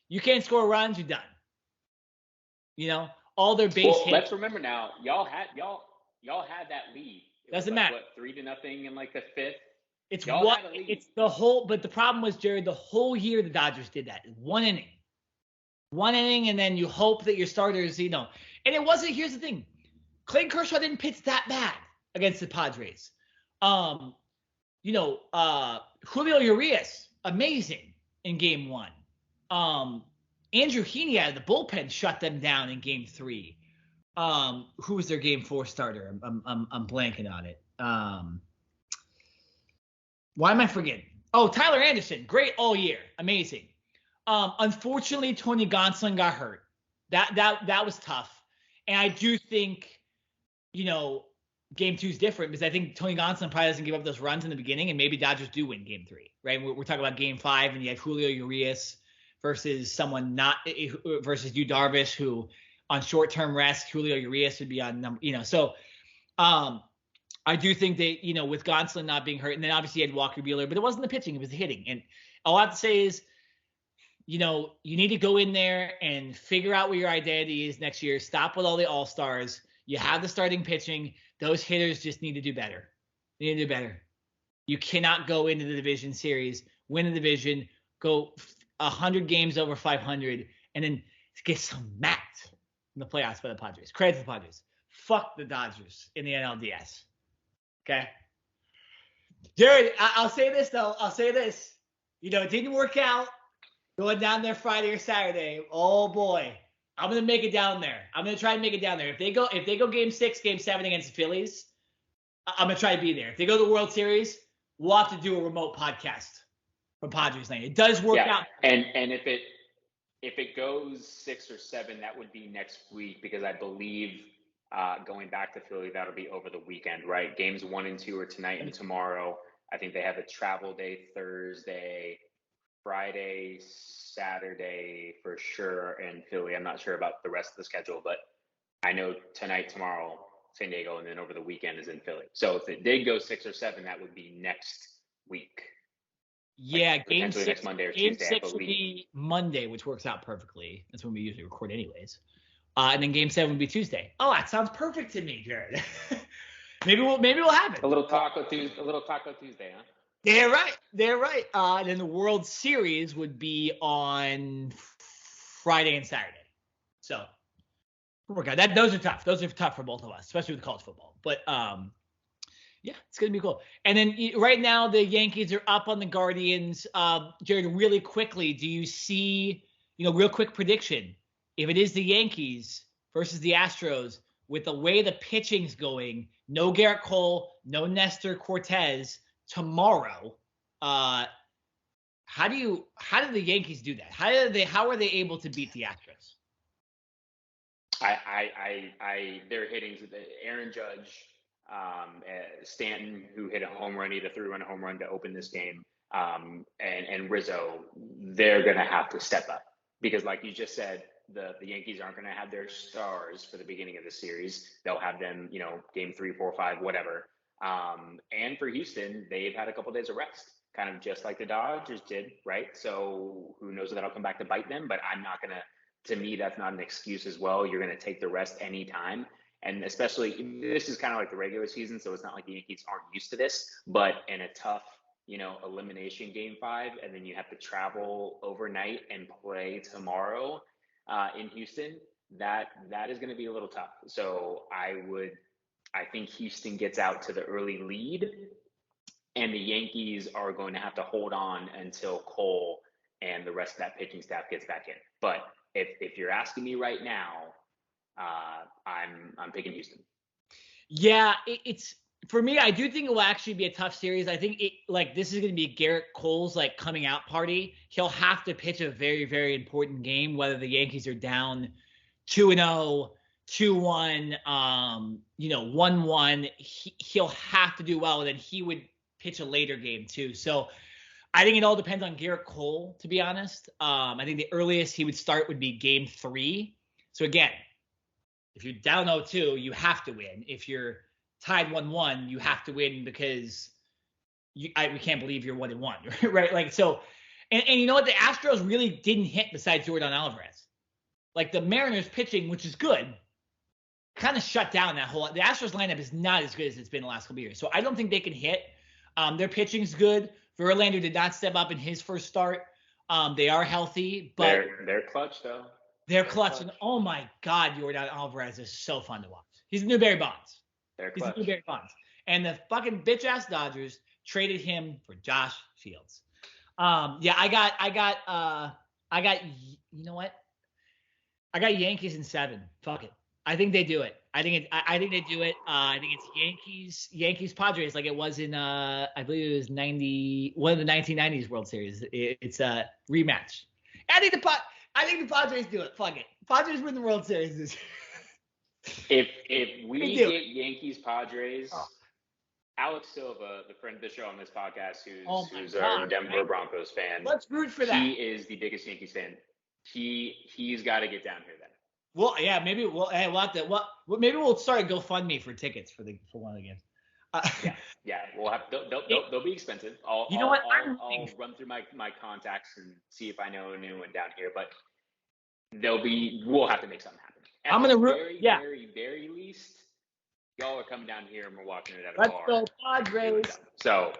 You can't score runs, you're done. You know, all their base hits. Let's remember now, y'all had that lead. Doesn't matter. What, 3-0 in like the 5th? It's the whole, but the problem was, Jared, the whole year the Dodgers did that. 1 inning. 1 inning, and then you hope that your starters, and it wasn't, here's the thing. Clayton Kershaw didn't pitch that bad against the Padres. Julio Urias, amazing in game 1. Andrew Heaney out of the bullpen shut them down in game 3. Who was their game 4 starter? I'm blanking on it. Why am I forgetting? Oh, Tyler Anderson, great all year, amazing. Unfortunately, Tony Gonsolin got hurt. That was tough, and I do think, game 2 is different because I think Tony Gonsolin probably doesn't give up those runs in the beginning, and maybe Dodgers do win game 3, right? We're talking about game 5, and you have Julio Urias versus versus Yu Darvish, who on short-term rest, Julio Urias would be on number, So I do think that, with Gonsolin not being hurt, and then obviously you had Walker Buehler, but it wasn't the pitching, it was the hitting. And all I have to say is, you need to go in there and figure out what your identity is next year. Stop with all the all-stars. You have the starting pitching. Those hitters just need to do better. They need to do better. You cannot go into the division series, win the division, go 100 games over 500, and then get smacked in the playoffs by the Padres. Credit to the Padres. Fuck the Dodgers in the NLDS. Okay? Jared, I'll say this, though. It didn't work out going down there Friday or Saturday. Oh, boy. I'm going to make it down there. I'm going to try and make it down there. If they go game 6, game 7 against the Phillies, I'm going to try to be there. If they go to the World Series, we'll have to do a remote podcast from Padres Land. It does work out. And if it goes 6 or 7, that would be next week, because I believe going back to Philly, that'll be over the weekend, right? Games 1 and 2 are tonight and tomorrow. I think they have a travel day Thursday, Friday, Saturday for sure in Philly. I'm not sure about the rest of the schedule, but I know tonight, tomorrow, San Diego, and then over the weekend is in Philly. So if it did go 6 or 7, that would be next week. Yeah, game 6, next Monday or game Tuesday, 6 would be Monday, which works out perfectly. That's when we usually record anyways. And then game 7 would be Tuesday. Oh, that sounds perfect to me, Jared. maybe we'll have it. A little Taco Tuesday, huh? They're right. And then the World Series would be on Friday and Saturday. So work out. Those are tough. Those are tough for both of us, especially with college football. But yeah, it's gonna be cool. And then right now the Yankees are up on the Guardians. Jared, really quickly, do you see? Real quick prediction: if it is the Yankees versus the Astros, with the way the pitching's going, no Garrett Cole, no Nestor Cortez tomorrow, how do the Yankees do that? How are they able to beat the Astros? Their hittings, Aaron Judge, Stanton, who hit a home run, either 3-run home run to open this game, and Rizzo, they're gonna have to step up, because like you just said, the Yankees aren't gonna have their stars for the beginning of the series. They'll have them, game 3, 4, 5, whatever. And for Houston, they've had a couple days of rest, kind of just like the Dodgers did, right? So who knows if that'll come back to bite them, but to me, that's not an excuse as well. You're going to take the rest anytime. And especially, this is kind of like the regular season, so it's not like the Yankees aren't used to this, but in a tough, elimination game 5, and then you have to travel overnight and play tomorrow in Houston, that is going to be a little tough. So I think Houston gets out to the early lead, and the Yankees are going to have to hold on until Cole and the rest of that pitching staff gets back in. But if you're asking me right now, I'm picking Houston. Yeah, it's for me. I do think it will actually be a tough series. I think this is going to be Garrett Cole's coming out party. He'll have to pitch a very, very important game, whether the Yankees are down 2-0, 2-1, 1-1, he'll have to do well, and then he would pitch a later game too. So I think it all depends on Garrett Cole, to be honest. I think the earliest he would start would be game 3. So again, if you're down 0-2, you have to win. If you're tied 1-1, you have to win because we can't believe you're 1-1, right? Like, so, and you know what? The Astros really didn't hit besides Jordan Alvarez. Like, the Mariners pitching, which is good, kind of shut down that whole. The Astros lineup is not as good as it's been the last couple of years. So I don't think they can hit. Their pitching's good. Verlander did not step up in his first start. They are healthy, but they're clutch though. They're clutch. And oh my God, Jordan Alvarez is so fun to watch. He's the new Barry Bonds. He's the new Barry Bonds. And the fucking bitch ass Dodgers traded him for Josh Fields. I got. You know what? I got Yankees in 7. Fuck it. I think they do it. I think they do it. I think it's Yankees Padres, like it was in I believe it was one of the 1990s World Series. It's a rematch. I think the Padres do it. Fuck it. Padres win the World Series this year. If we get Yankees Padres, Alex Silva, the friend of the show on this podcast, who's our Denver Broncos fan, let's root for that. He is the biggest Yankees fan. He's got to get down here then. Well, yeah, maybe we'll have to. Maybe we'll start a GoFundMe for tickets for one of the games. Yeah, we'll have. They'll be expensive. I'll run through my contacts and see if I know anyone down here, but we'll have to make something happen. At I'm gonna very least, y'all are coming down here and we're watching it at a bar. Let's go Padres. So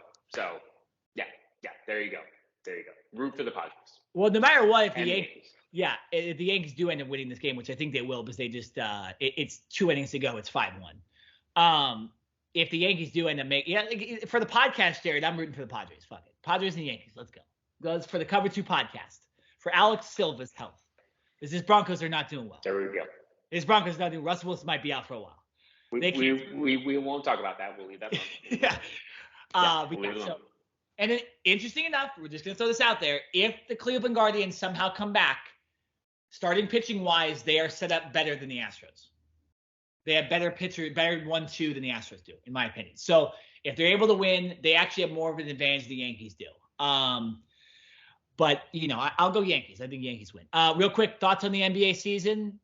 yeah, there you go. Root for the Padres. Well, no matter what, if the Yankees do end up winning this game, which I think they will, because they just it's 2 innings to go, it's 5-1. If the Yankees do end up for the podcast, Jared, I'm rooting for the Padres. Fuck it, Padres and Yankees. Let's go. Goes for the Cover 2 podcast for Alex Silva's health. Because his Broncos are not doing well. There we go. His Broncos not doing. Russell Wilson might be out for a while. We won't talk about that. We'll leave that alone. We'll leave it alone. And then, interesting enough, we're just going to throw this out there. If the Cleveland Guardians somehow come back, starting pitching wise, they are set up better than the Astros. They have better 1-2 than the Astros do, in my opinion. So if they're able to win, they actually have more of an advantage than the Yankees do. But I'll go Yankees. I think Yankees win. Real quick thoughts on the NBA season.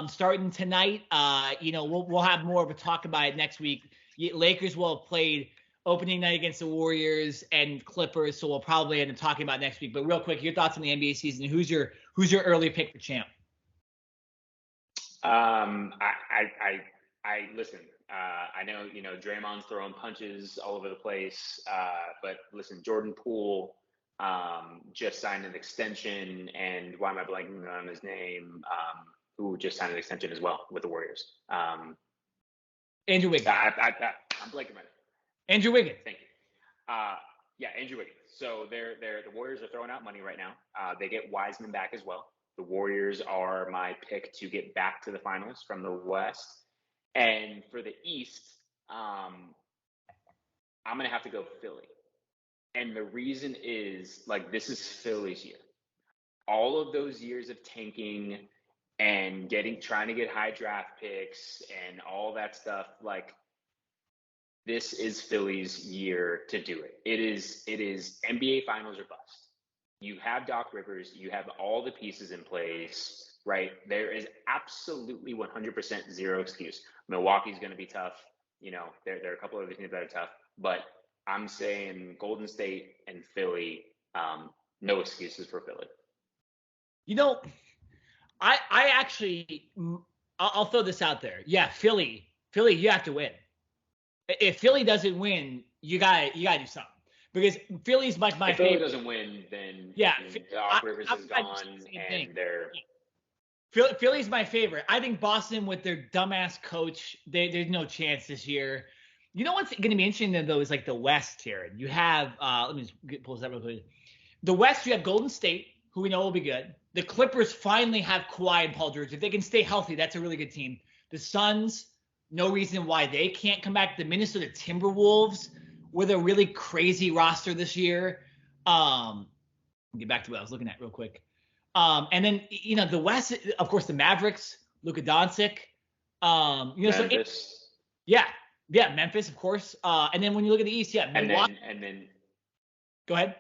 Starting tonight, we'll have more of a talk about it next week. Lakers will have played opening night against the Warriors and Clippers, so we'll probably end up talking about next week. But real quick, your thoughts on the NBA season? Who's your early pick for champ? I listen. I know Draymond's throwing punches all over the place, but listen, Jordan Poole just signed an extension, and why am I blanking on his name? Who just signed an extension as well with the Warriors? Andrew Wiggins. I'm blanking right now. Andrew Wiggins. Thank you. Andrew Wiggins. So the Warriors are throwing out money right now. They get Wiseman back as well. The Warriors are my pick to get back to the finals from the West. And for the East, I'm going to have to go Philly. And the reason is, this is Philly's year. All of those years of tanking and trying to get high draft picks and all that stuff, this is Philly's year to do it. It is NBA Finals or bust. You have Doc Rivers. You have all the pieces in place, right? There is absolutely 100% zero excuse. Milwaukee's going to be tough. There are a couple of other teams that are tough. But I'm saying Golden State and Philly, no excuses for Philly. I actually, I'll throw this out there. Yeah, Philly, you have to win. If Philly doesn't win, you gotta do something, because Philly's my favorite. If Philly doesn't win, then Doc Rivers is gone, and they're. Philly's my favorite. I think Boston, with their dumbass coach, there's no chance this year. You know what's going to be interesting though is the West, Jared. You have let me just pull this up real quick. The West, you have Golden State, who we know will be good. The Clippers finally have Kawhi and Paul George. If they can stay healthy, that's a really good team. The Suns, no reason why they can't come back. The Minnesota Timberwolves with a really crazy roster this year. Get back to what I was looking at real quick. And then, the West, of course, the Mavericks, Luka Doncic. Memphis. Memphis, of course. And then when you look at the East, Milwaukee. And then go ahead.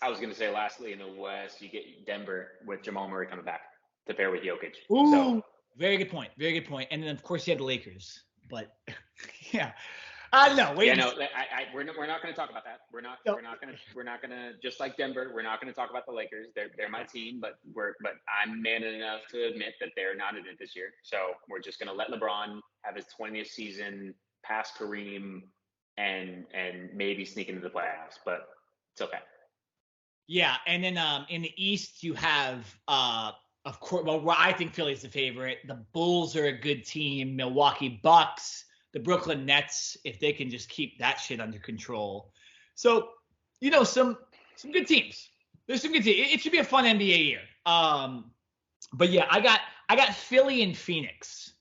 I was going to say, lastly, in the West, you get Denver with Jamal Murray coming back to pair with Jokic. Ooh, so very good point. Very good point. And then, of course, you have the Lakers. But yeah, I don't know. We're not going to talk about that. We're not going to just like Denver. We're not going to talk about the Lakers. They're my team, but I'm man enough to admit that they're not in it this year. So we're just going to let LeBron have his 20th season, pass Kareem, and maybe sneak into the playoffs. But it's okay. Yeah, and then in the East you have of course, well, I think Philly's the favorite. The Bulls are a good team. Milwaukee Bucks, the Brooklyn Nets, if they can just keep that shit under control. So, some good teams. There's some good teams. It should be a fun NBA year. But yeah, I got Philly and Phoenix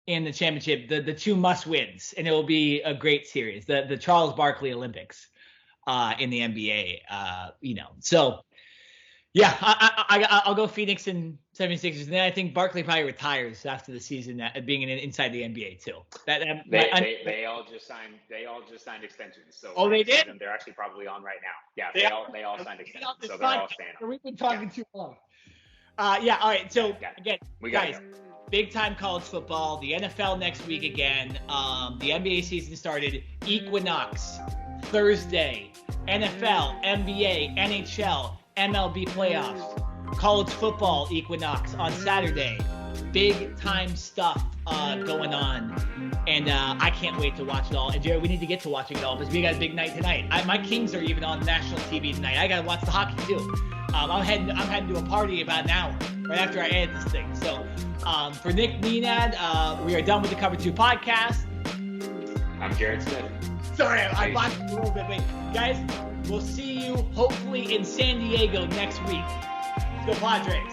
in the championship, the two must wins, and it will be a great series. The Charles Barkley Olympics in the NBA. So. Yeah, I'll go Phoenix and 76ers, and then I think Barkley probably retires after the season, being inside the NBA too. They all just signed extensions. So they did? They're actually probably on right now. Yeah, they all signed extensions, so they're all staying on. We've been talking too long. All right. So again, guys, big time college football. The NFL next week again. The NBA season started. Equinox Thursday. NFL, NBA, NHL. MLB Playoffs, college football equinox on Saturday. Big time stuff going on. And I can't wait to watch it all. And Jared, we need to get to watching it all because we got a big night tonight. My Kings are even on national TV tonight. I got to watch the hockey too. I'm heading to a party about an hour right after I edit this thing. So for Nick Nenad, we are done with the Cover 2 podcast. I'm Jared Smith. Sorry, I lost a little bit. Wait, guys, we'll see you hopefully in San Diego next week. Let's go Padres.